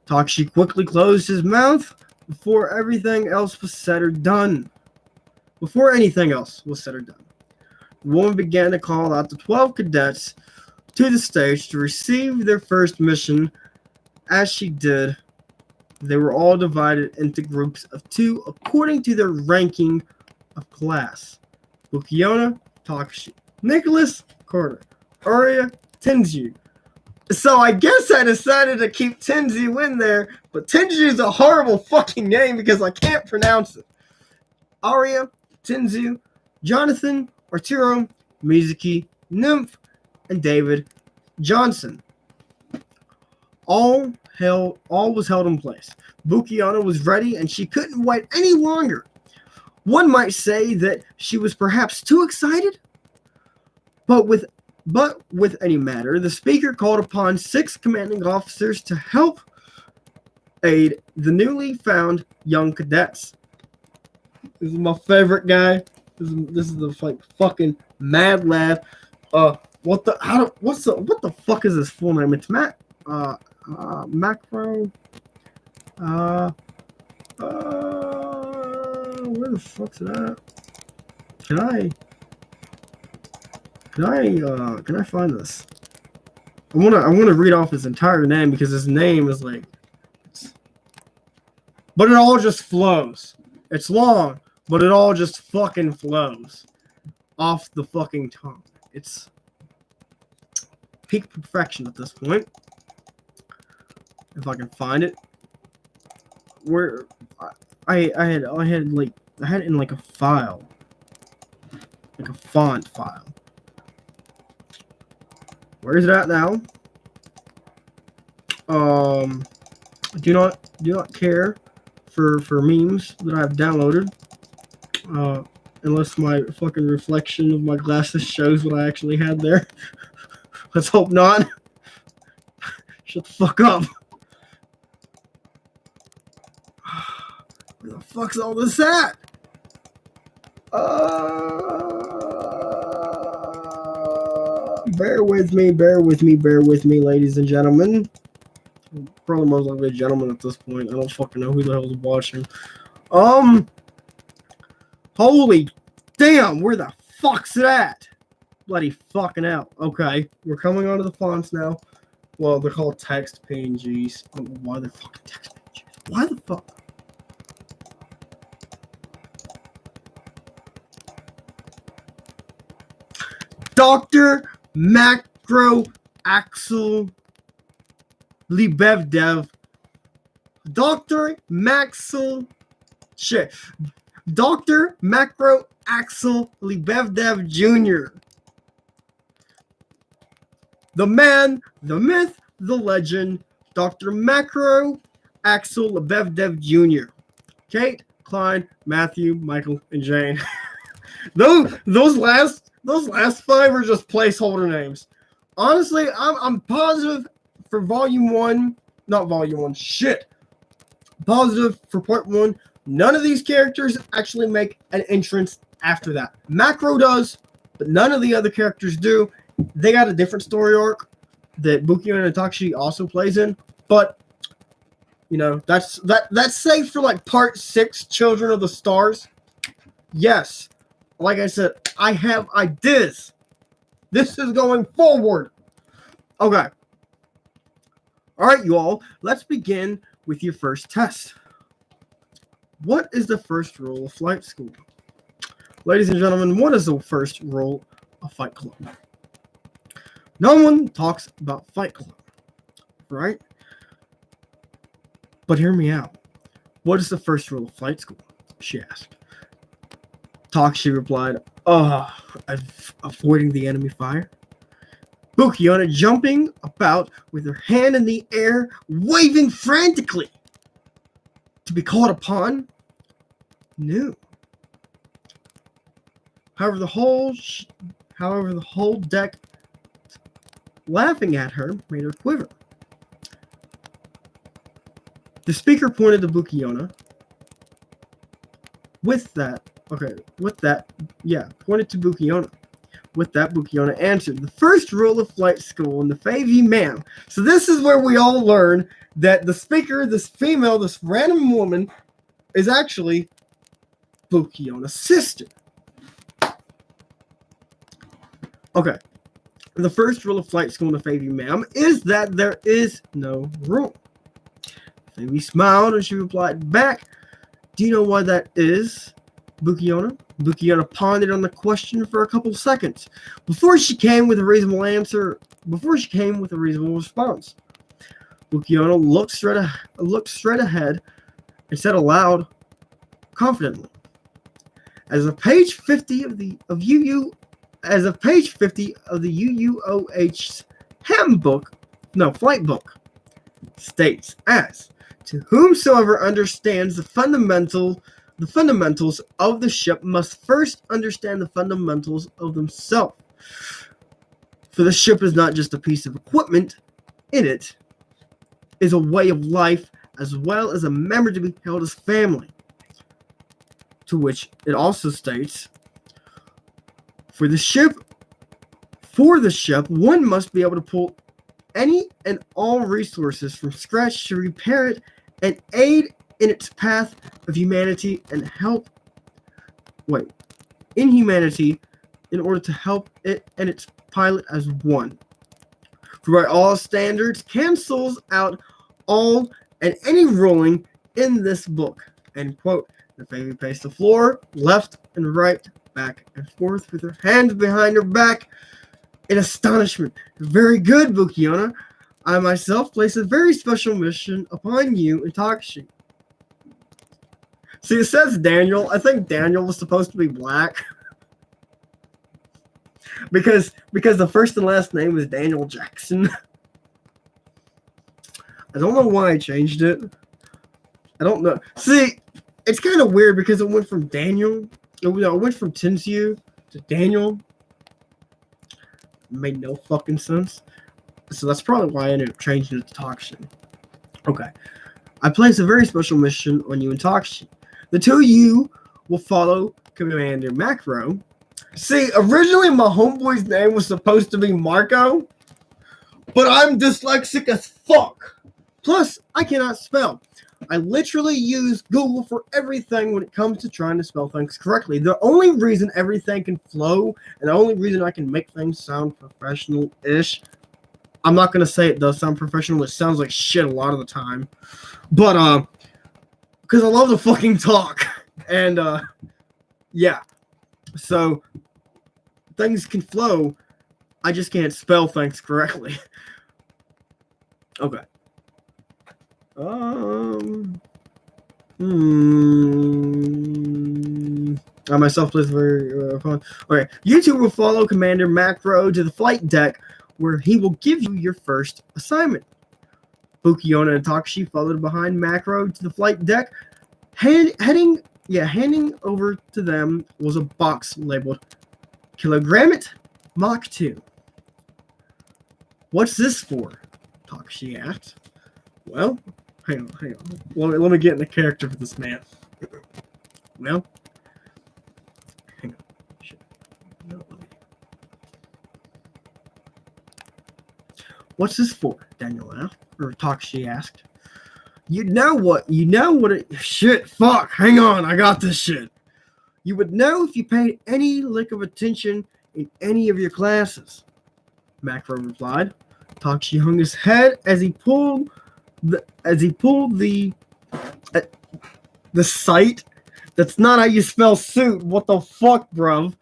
Takashi quickly closed his mouth before anything else was said or done. The woman began to call out the 12 cadets to the stage to receive their first mission. As she did, they were all divided into groups of 2 according to their ranking of class. Bukiona, Takashi, Nicholas, Carter, Aria, Tenju. So I guess I decided to keep Tenju in there, but Tenju is a horrible fucking name because I can't pronounce it. Aria, Tenju, Jonathan, Arturo, Mizuki, Nymph, and David Johnson. All was held in place. Bukiana was ready, and she couldn't wait any longer. One might say that she was perhaps too excited, but with any matter, the speaker called upon 6 commanding officers to help aid the newly found young cadets. This is my favorite guy. This is the fucking Mad Lad. What the fuck is his full name? It's Macro. Where the fuck's it at? Can I find this? I wanna read off his entire name because his name is but it all just flows. It's long, but it all just fucking flows off the fucking tongue. It's peak perfection at this point. If I can find it. Where I had it in like a file. Like a font file. Where is it at now? Do not care for memes that I've downloaded. Unless my fucking reflection of my glasses shows what I actually had there. Let's hope not. Shut the fuck up. Where the fuck's all this at? Bear with me, ladies and gentlemen. Probably most likely a gentleman at this point. I don't fucking know who the hell is watching. Holy damn, where the fuck's it at? Bloody fucking hell. Okay, we're coming onto the fonts now. Well, they're called text PNGs. I don't know why they're fucking text PNGs. Why the fuck? Dr. Macro Axel Lebevdev. Dr. Macro Axel Lebevdev Jr. The man, the myth, the legend, Dr. Macro Axel Lebevdev Jr. Kate, Klein, Matthew, Michael, and Jane. those last 5 are just placeholder names. Honestly, I'm positive for volume 1, not volume 1, shit. Positive for part 1, none of these characters actually make an entrance after that. Macro does, but none of the other characters do. They got a different story arc that Bukiona Itachi also plays in, but you know, that's safe for like part 6, Children of the Stars. Yes. Like I said, I have ideas. This is going forward. Okay. All right, you all. Let's begin with your first test. What is the first rule of flight school? Ladies and gentlemen, what is the first rule of Fight Club? No one talks about Fight Club, right? But hear me out. What is the first rule of flight school? She asked. She replied, avoiding the enemy fire. Bukiona jumping about with her hand in the air, waving frantically. To be called upon? No. However, the whole deck laughing at her made her quiver. The speaker pointed to Bukiona. Pointed to Bukiona. With that, Bukiona answered, the first rule of flight school in the Favy Ma'am. So this is where we all learn that the speaker, this female, this random woman, is actually Bukiona's sister. Okay. The first rule of flight school in the Favy Ma'am is that there is no rule. Favy smiled and she replied back, do you know why that is, Bukiona? Bukiona pondered on the question for a couple seconds before she came with a reasonable response. Bukiona looked straight ahead and said aloud, confidently, as of page 50 of the UUOH's flight book, states as, to whomsoever understands the fundamentals of the ship must first understand the fundamentals of themselves. For the ship is not just a piece of equipment, in it is a way of life as well as a member to be held as family. To which it also states, for the ship, one must be able to pull any and all resources from scratch to repair it and aid in its path of humanity and help. In humanity, in order to help it and its pilot as one. For by all standards, cancels out all and any ruling in this book. End quote. The baby paced the floor, left and right, back and forth with her hands behind her back in astonishment. Very good, Bukiona. I myself place a very special mission upon you and Takashi. See, it says Daniel. I think Daniel was supposed to be black. because the first and last name was Daniel Jackson. I don't know why I changed it. I don't know. See, it's kind of weird because it went from Daniel. It went from Tensyu to Daniel. It made no fucking sense. So that's probably why I ended up changing it to Takashi. Okay. I place a very special mission on you and Takashi. The two of you will follow Commander Macro. See, originally my homeboy's name was supposed to be Marco, but I'm dyslexic as fuck. Plus, I cannot spell. I literally use Google for everything when it comes to trying to spell things correctly. The only reason everything can flow and the only reason I can make things sound professional-ish, I'm not going to say it does sound professional. It sounds like shit a lot of the time. But, because I love to fucking talk. And, yeah. So, things can flow. I just can't spell things correctly. Okay. I myself plays very fun. Okay. You two will follow Commander Macro to the flight deck where he will give you your first assignment. Bukiona and Takashi followed behind Macro to the flight deck. Handing over to them was a box labeled Kilogrammet Mach 2. What's this for? Takashi asked. Well, hang on. Let me get in the character for this man. Well, hang on. Shit. No, what's this for? Daniel asked, or Takashi asked. You know what it... Shit, fuck, hang on, I got this shit. You would know if you paid any lick of attention in any of your classes, Macro replied. Takashi hung his head as he pulled the sight. That's not how you spell suit. What the fuck, bruv?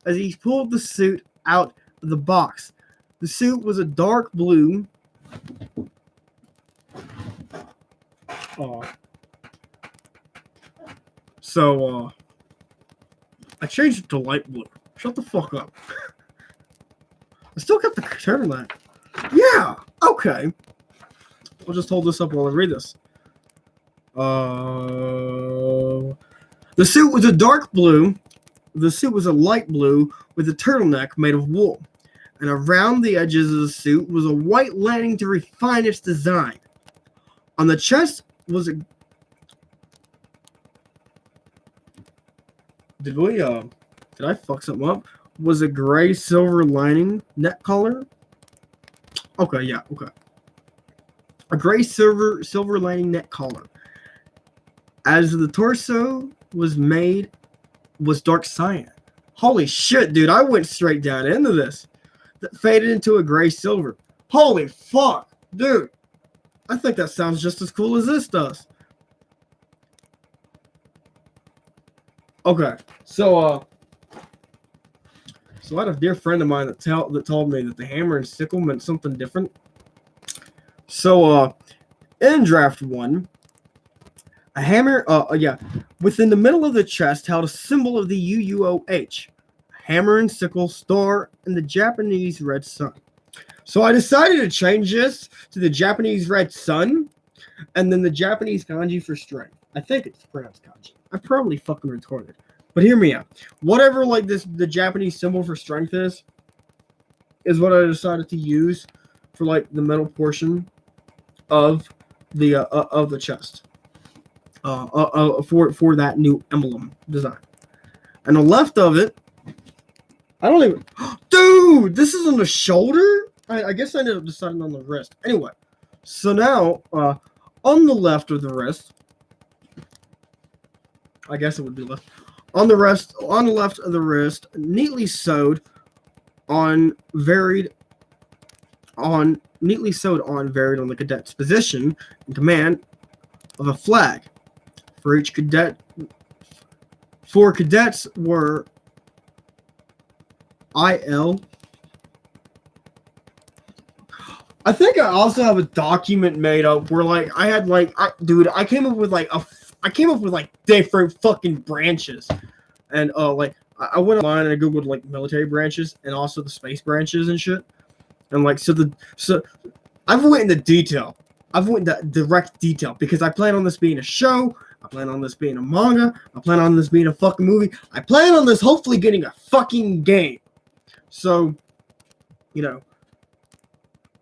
As he pulled the suit out of the box. The suit was a dark blue. So, I changed it to light blue. Shut the fuck up. I still got the turtleneck. Yeah, okay. I'll just hold this up while I read this. The suit was a dark blue. The suit was a light blue with a turtleneck made of wool. And around the edges of the suit was a white lining to refine its design. On the chest was a... Did I fuck something up? Was a gray silver lining neck collar. Okay, yeah, okay. A gray silver lining neck collar. As the torso was dark cyan. Holy shit, dude, I went straight down into this. That faded into a gray silver. Holy fuck, dude. I think that sounds just as cool as this does. Okay, so I had a dear friend of mine that told me that the hammer and sickle meant something different. So, in draft 1, a hammer, within the middle of the chest held a symbol of the UUOH, a hammer and sickle, star, and the Japanese red sun. So I decided to change this to the Japanese red sun, and then the Japanese kanji for strength. I think it's pronounced kanji. I'm probably fucking retarded. But hear me out. Whatever like the Japanese symbol for strength is what I decided to use for like the middle portion of the chest. For that new emblem design. And the left of it, I don't even dude, this is on the shoulder? I guess I ended up deciding on the wrist. Anyway, so now on the left of the wrist, I guess it would be left. On the left of the wrist, neatly sewed on varied on the cadet's position in command of a flag. For each cadet, four cadets were IL. I think I also have a document made up where like I had like I came up with like different fucking branches, and like I went online and I googled like military branches and also the space branches and shit, and like so I've went into detail. I've went into direct detail because I plan on this being a show. I plan on this being a manga. I plan on this being a fucking movie. I plan on this hopefully getting a fucking game. So, you know,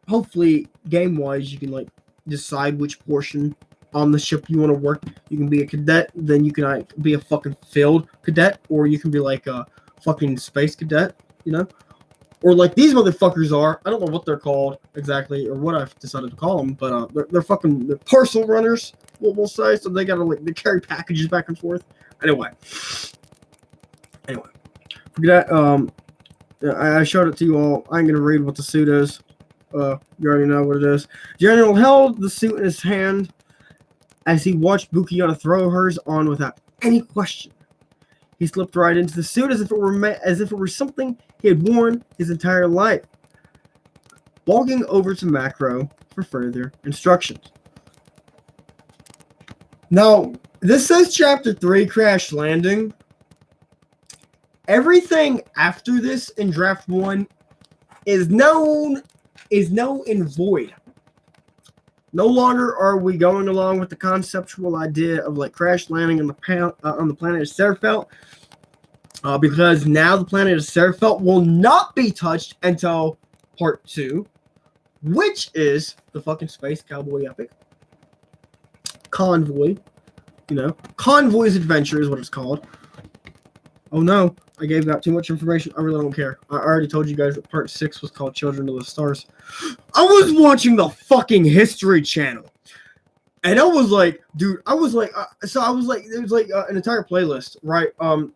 hopefully game-wise you can like decide which portion on the ship you want to work. You can be a cadet, then you can like be a fucking field cadet, or you can be like a fucking space cadet, you know? Or like these motherfuckers are. I don't know what they're called exactly or what I've decided to call them, but they're parcel runners, we'll say. So they gotta like they carry packages back and forth. Anyway, forget that. I showed it to you all. I ain't gonna read what the suit is. You already know what it is. General held the suit in his hand as he watched Bukiyana throw hers on without any question. He slipped right into the suit as if it were something he had worn his entire life, walking over to Macro for further instructions. Now, this says Chapter 3, Crash Landing. Everything after this in Draft 1 is null and void. No longer are we going along with the conceptual idea of like crash landing on the planet of Seraphilt, because now the planet of Seraphilt will not be touched until Part 2, which is the fucking Space Cowboy epic. Convoy. You know, Convoy's Adventure is what it's called. Oh no, I gave out too much information. I really don't care. I already told you guys that Part 6 was called Children of the Stars. I was watching the fucking History Channel. And I was like, dude, it was like an entire playlist, right?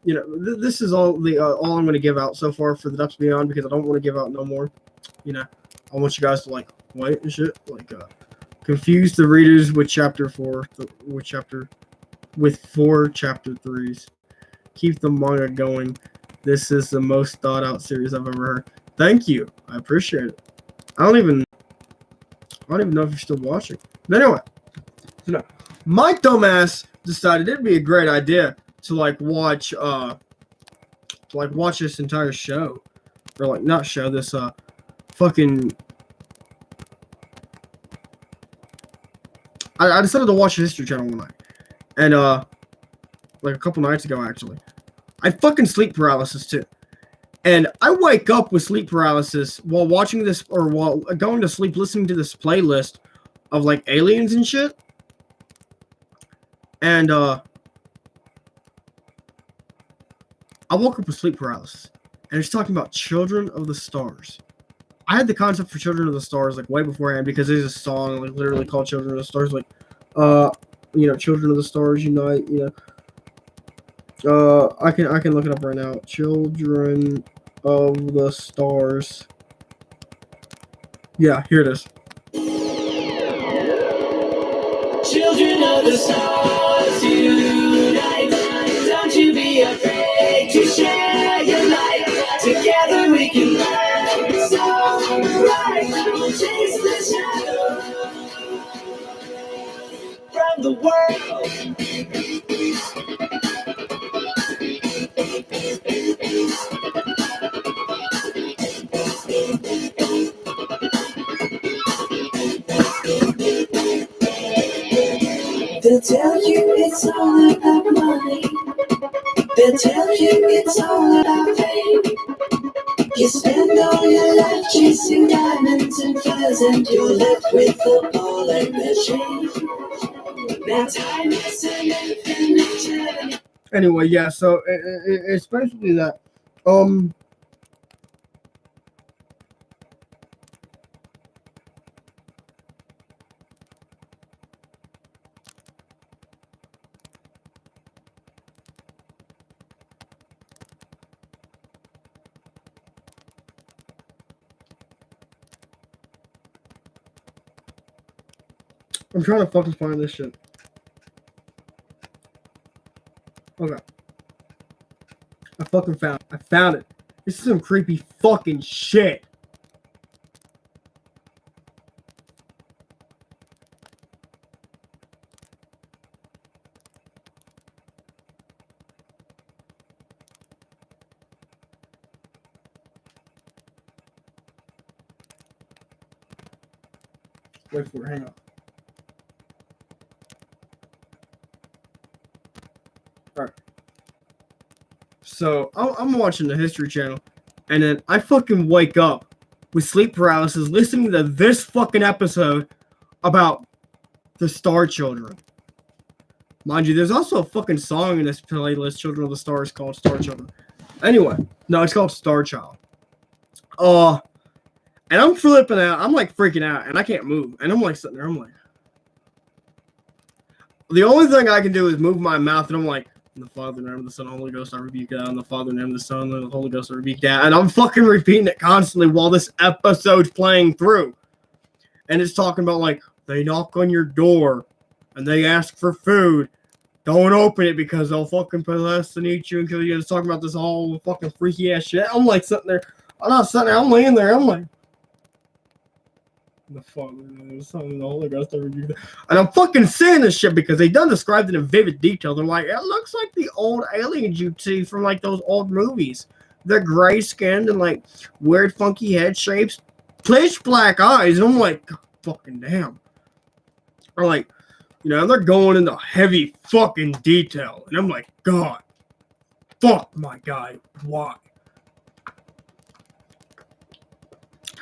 You know, this is all I'm going to give out so far for the Ducks Beyond because I don't want to give out no more. You know, I want you guys to like wait and shit, like confuse the readers with chapter 4, with 4 chapter 3s. Keep the manga going. This is the most thought out series I've ever heard. Thank you. I appreciate it. I don't even know if you're still watching. But anyway, so no, my dumbass decided it'd be a great idea to watch this entire show, or like not show this fucking. I decided to watch the History Channel one night, and like a couple nights ago actually. I fucking sleep paralysis too. And I wake up with sleep paralysis while watching this or while going to sleep listening to this playlist of like aliens and shit. And I woke up with sleep paralysis. And it's talking about Children of the Stars. I had the concept for Children of the Stars like way beforehand because there's a song like literally called Children of the Stars, like you know, Children of the Stars Unite, you know. I can look it up right now. Children of the Stars. Yeah, here it is. Children of the Stars unite. Don't you be afraid to share your light. Together we can learn so bright. We'll chase the shadow from the world. They'll tell you it's all about money. They'll tell you it's all about fame. You spend all your life chasing diamonds and furs, and you're left with a ball and a chain. Now time is an infinite journey. Anyway, yeah. So it's basically that. I'm trying to fucking find this shit. Okay. I fucking found it. I found it. This is some creepy fucking shit. Wait for it. Hang on. Alright. So, I'm watching the History Channel, and then I fucking wake up with sleep paralysis listening to this fucking episode about the Star Children. Mind you, there's also a fucking song in this playlist, Children of the Stars, called Star Children. Anyway, no, it's called Star Child. And I'm flipping out. I'm like freaking out, and I can't move. And I'm like sitting there. I'm like, the only thing I can do is move my mouth, and I'm like, in the Father, name of the Son, Holy Ghost, I rebuke that. In the Father, name of the Son, and the Holy Ghost, I rebuke that. And I'm fucking repeating it constantly while this episode's playing through. And it's talking about like, they knock on your door, and they ask for food. Don't open it because they'll fucking possess and eat you and kill you. It's talking about this all fucking freaky ass shit. I'm like sitting there. I'm not sitting there. I'm laying there. I'm like, the Father, the Son, and the Holy Ghost, I rebuke that. And I'm fucking saying this shit because they done described it in vivid detail. They're like, it looks like the old aliens you see from like those old movies. They're gray skinned and like weird funky head shapes, pitch black eyes. And I'm like, fucking damn. Or like, you know, they're going into heavy fucking detail. And I'm like, God, fuck my guy, why?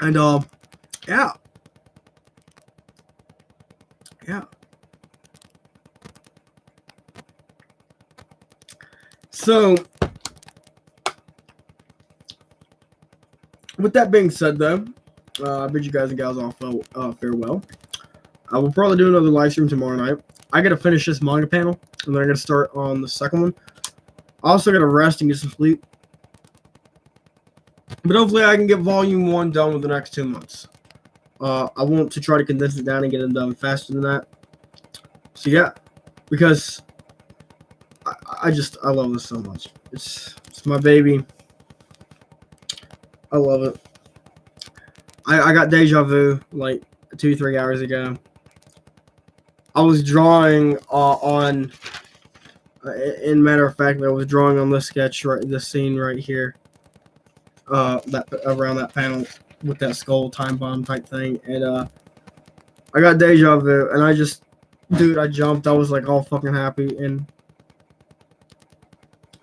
And yeah. Yeah. So, with that being said, though, I bid you guys and gals all farewell. I will probably do another live stream tomorrow night. I got to finish this manga panel, and then I got to start on the second one. I also got to rest and get some sleep. But hopefully I can get volume 1 done within the next 2 months. I want to try to condense it down and get it done faster than that. So yeah, because I love this so much. It's my baby. I love it. I got deja vu like 2-3 hours ago. I was drawing in matter of fact, I was drawing on this sketch this scene right here. That around that panel with that skull time bomb type thing, and I got deja vu, and I jumped. I was like all fucking happy. And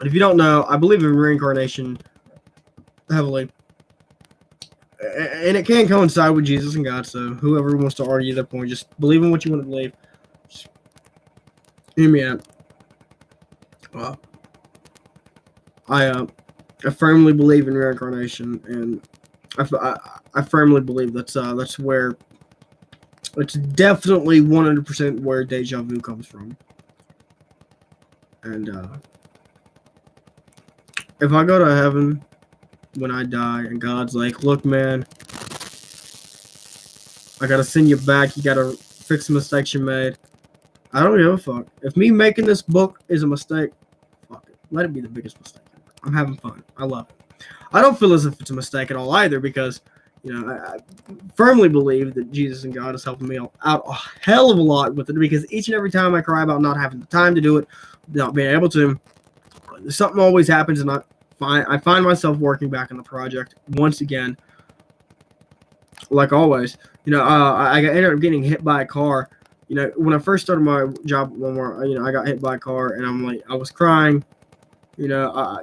if you don't know, I believe in reincarnation heavily, and it can coincide with Jesus and God. So whoever wants to argue their point, just believe in what you want to believe. Just hear me out. I firmly believe in reincarnation, and I firmly believe that's where it's definitely 100% where deja vu comes from. And if I go to heaven when I die, and God's like, look, man, I gotta send you back. You gotta fix the mistakes you made. I don't give a fuck. If me making this book is a mistake, fuck it. Let it be the biggest mistake. I'm having fun. I love it. I don't feel as if it's a mistake at all either, because, you know, I firmly believe that Jesus and God is helping me out a hell of a lot with it, because each and every time I cry about not having the time to do it, not being able to, something always happens, and I find myself working back on the project once again. Like always, you know, I ended up getting hit by a car, You know, when I first started my job at Walmart, you know, I got hit by a car, and I was crying. You know,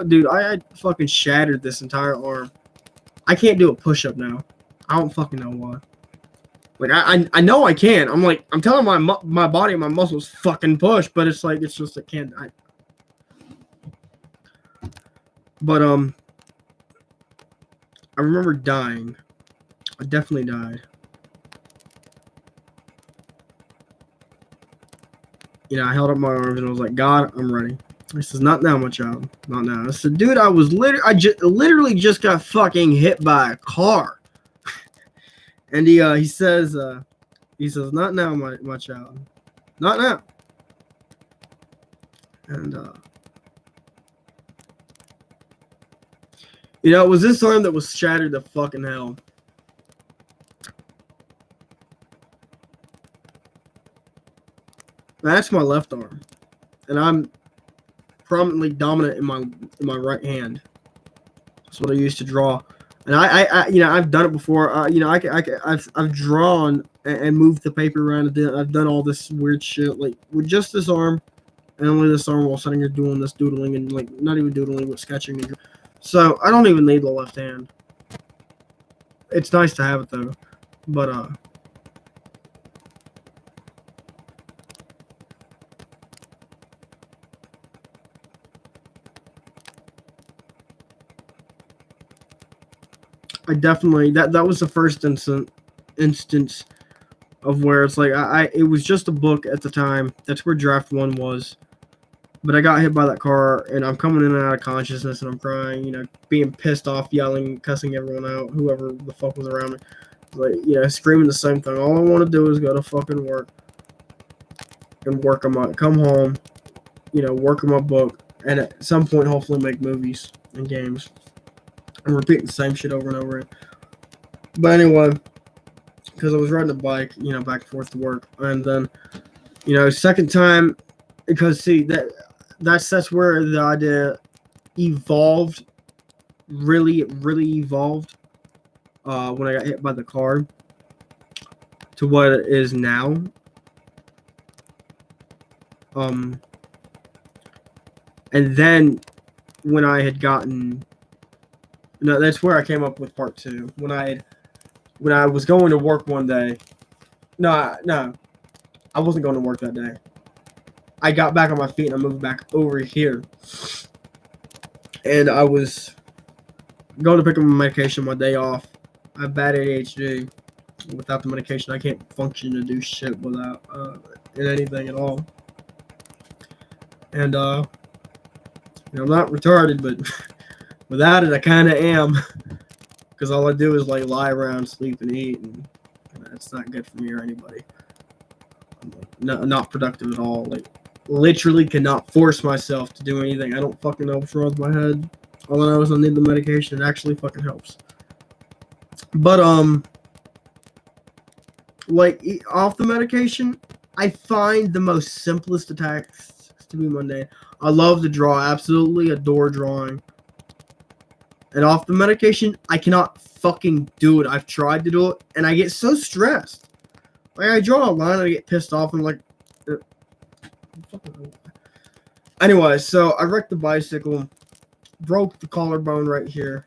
dude, I fucking shattered this entire arm. I can't do a push-up now. I don't fucking know why. Like I know I can. I'm telling my body and my muscles fucking push, but it's just I can't. But I remember dying. I definitely died. You know, I held up my arms and I was like, God, I'm ready. This is not now, my child. Not now. I said, dude, I literally just got fucking hit by a car. And he says, not now, my child. Not now. And you know, it was this arm that was shattered to fucking hell. That's my left arm, and I'm prominently dominant in my right hand. That's what I used to draw, and I you know, I've done it before. You know, I've drawn and moved the paper around. I've done all this weird shit like with just this arm, and only this arm while sitting here doing this doodling and like not even doodling but sketching. So I don't even need the left hand. It's nice to have it though, but I definitely that was the first instance of where it's like it was just a book at the time. That's where draft 1 was. But I got hit by that car, and I'm coming in and out of consciousness, and I'm crying, you know, being pissed off, yelling, cussing everyone out, whoever the fuck was around me. Like, you know, screaming the same thing. All I want to do is go to fucking work and work on my, come home, you know, work on my book, and at some point, hopefully make movies and games. I'm repeating the same shit over and over again. But anyway, because I was riding a bike, you know, back and forth to work, and then, you know, second time, because see, that's where the idea evolved, really evolved, when I got hit by the car to what it is now. And then when I had gotten, no, that's where I came up with part 2. When I was going to work one day, no, I wasn't going to work that day. I got back on my feet and I moved back over here. And I was going to pick up my medication my day off. I have bad ADHD. Without the medication, I can't function to do shit without in anything at all. And you know, I'm not retarded, but without it, I kind of am. Because all I do is like lie around, sleep, and eat, and that's not good for me or anybody. I'm not productive at all. Like, literally cannot force myself to do anything. I don't fucking know what's wrong with my head. All I know is I need the medication. It actually fucking helps. But like off the medication, I find the most simplest attacks to be mundane. I love to draw. I absolutely adore drawing. And off the medication, I cannot fucking do it. I've tried to do it, and I get so stressed. Like, I draw a line, and I get pissed off, and like... Anyway, so I wrecked the bicycle, broke the collarbone right here.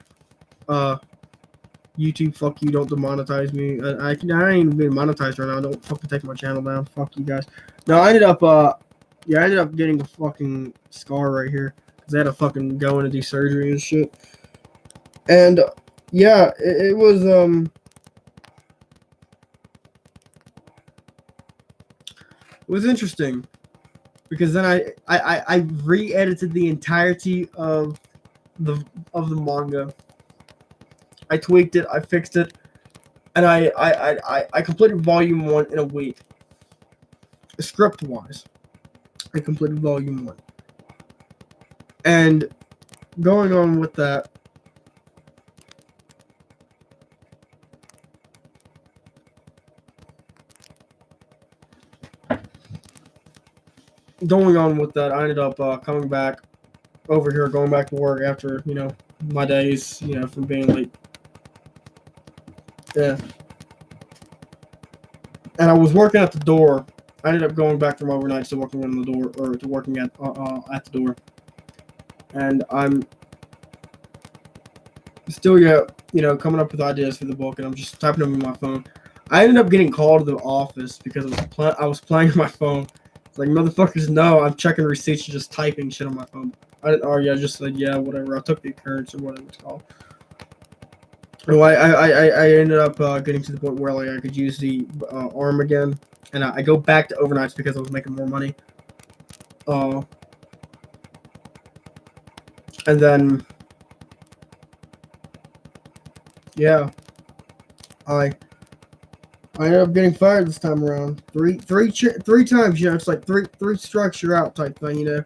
YouTube, fuck you, don't demonetize me. I ain't even being monetized right now. Don't fucking take my channel down. Fuck you guys. No, I ended up getting a fucking scar right here. Because I had to fucking go in and do surgery and shit. And, yeah, it was, it was interesting. Because then I re-edited the entirety of the manga. I tweaked it, I fixed it, and I completed volume 1 in a week. Script wise, I completed volume 1. And going on with that, I ended up coming back over here, going back to work after, you know, my days, you know, from being late. Yeah. And I was working at the door I ended up going back from overnight to working on the door, or to working at the door, and I'm still coming up with ideas for the book, and I'm just typing them in my phone. I ended up getting called to the office because I was playing on my phone. It's like, motherfuckers, no, I'm checking receipts and just typing shit on my phone. I just said, yeah, whatever. I took the occurrence or whatever it's called. So I ended up getting to the point where like I could use the arm again, and I go back to overnights because I was making more money. And then yeah, I ended up getting fired this time around. Three times, it's like three strikes you're out type thing,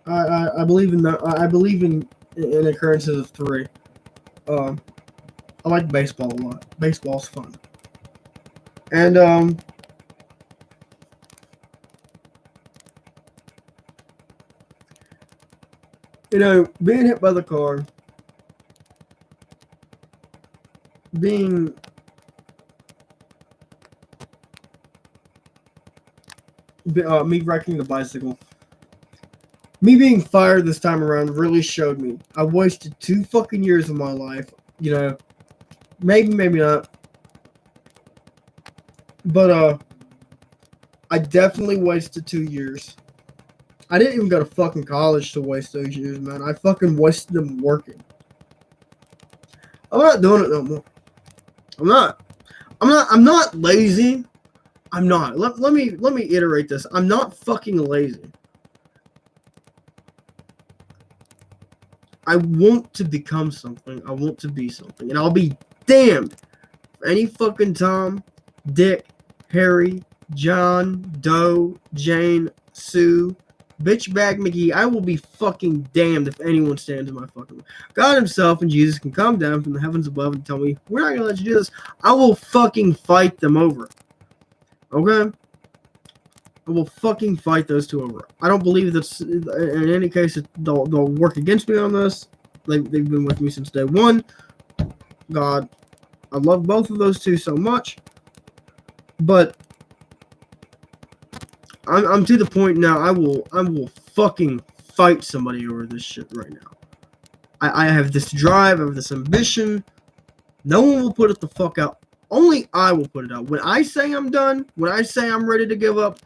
I believe in that. I believe in occurrences of three. I like baseball a lot. Baseball's fun. And being hit by the car, me wrecking the bicycle, me being fired this time around really showed me I wasted 2 fucking years of my life. Maybe not, but I definitely wasted 2 years. I didn't even go to fucking college to waste those years, man. I fucking wasted them working. I'm not doing it no more. I'm not lazy. I'm not. Let me iterate this. I'm not fucking lazy. I want to become something. I want to be something. And I'll be damned for any fucking Tom, Dick, Harry, John, Doe, Jane, Sue, bitch bag McGee. I will be fucking damned if anyone stands in my fucking way. God himself and Jesus can come down from the heavens above and tell me, we're not going to let you do this. I will fucking fight them over it. Okay? I will fucking fight those two over it. I don't believe that in any case they'll work against me on this. They've been with me since day one. God, I love both of those two so much. But I'm to the point now. I will fucking fight somebody over this shit right now. I have this drive, I have this ambition. No one will put it the fuck out. Only I will put it out. When I say I'm done, when I say I'm ready to give up,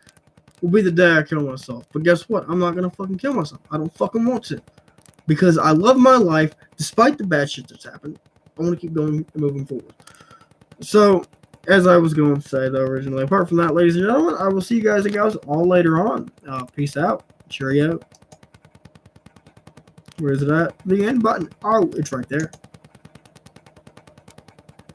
will be the day I kill myself. But guess what? I'm not gonna fucking kill myself. I don't fucking want to. Because I love my life, despite the bad shit that's happened. I want to keep going and moving forward. So, as I was going to say, though, originally, apart from that, ladies and gentlemen, I will see you guys and gals all later on. Peace out. Cheerio. Where is it at? The end button. Oh, it's right there.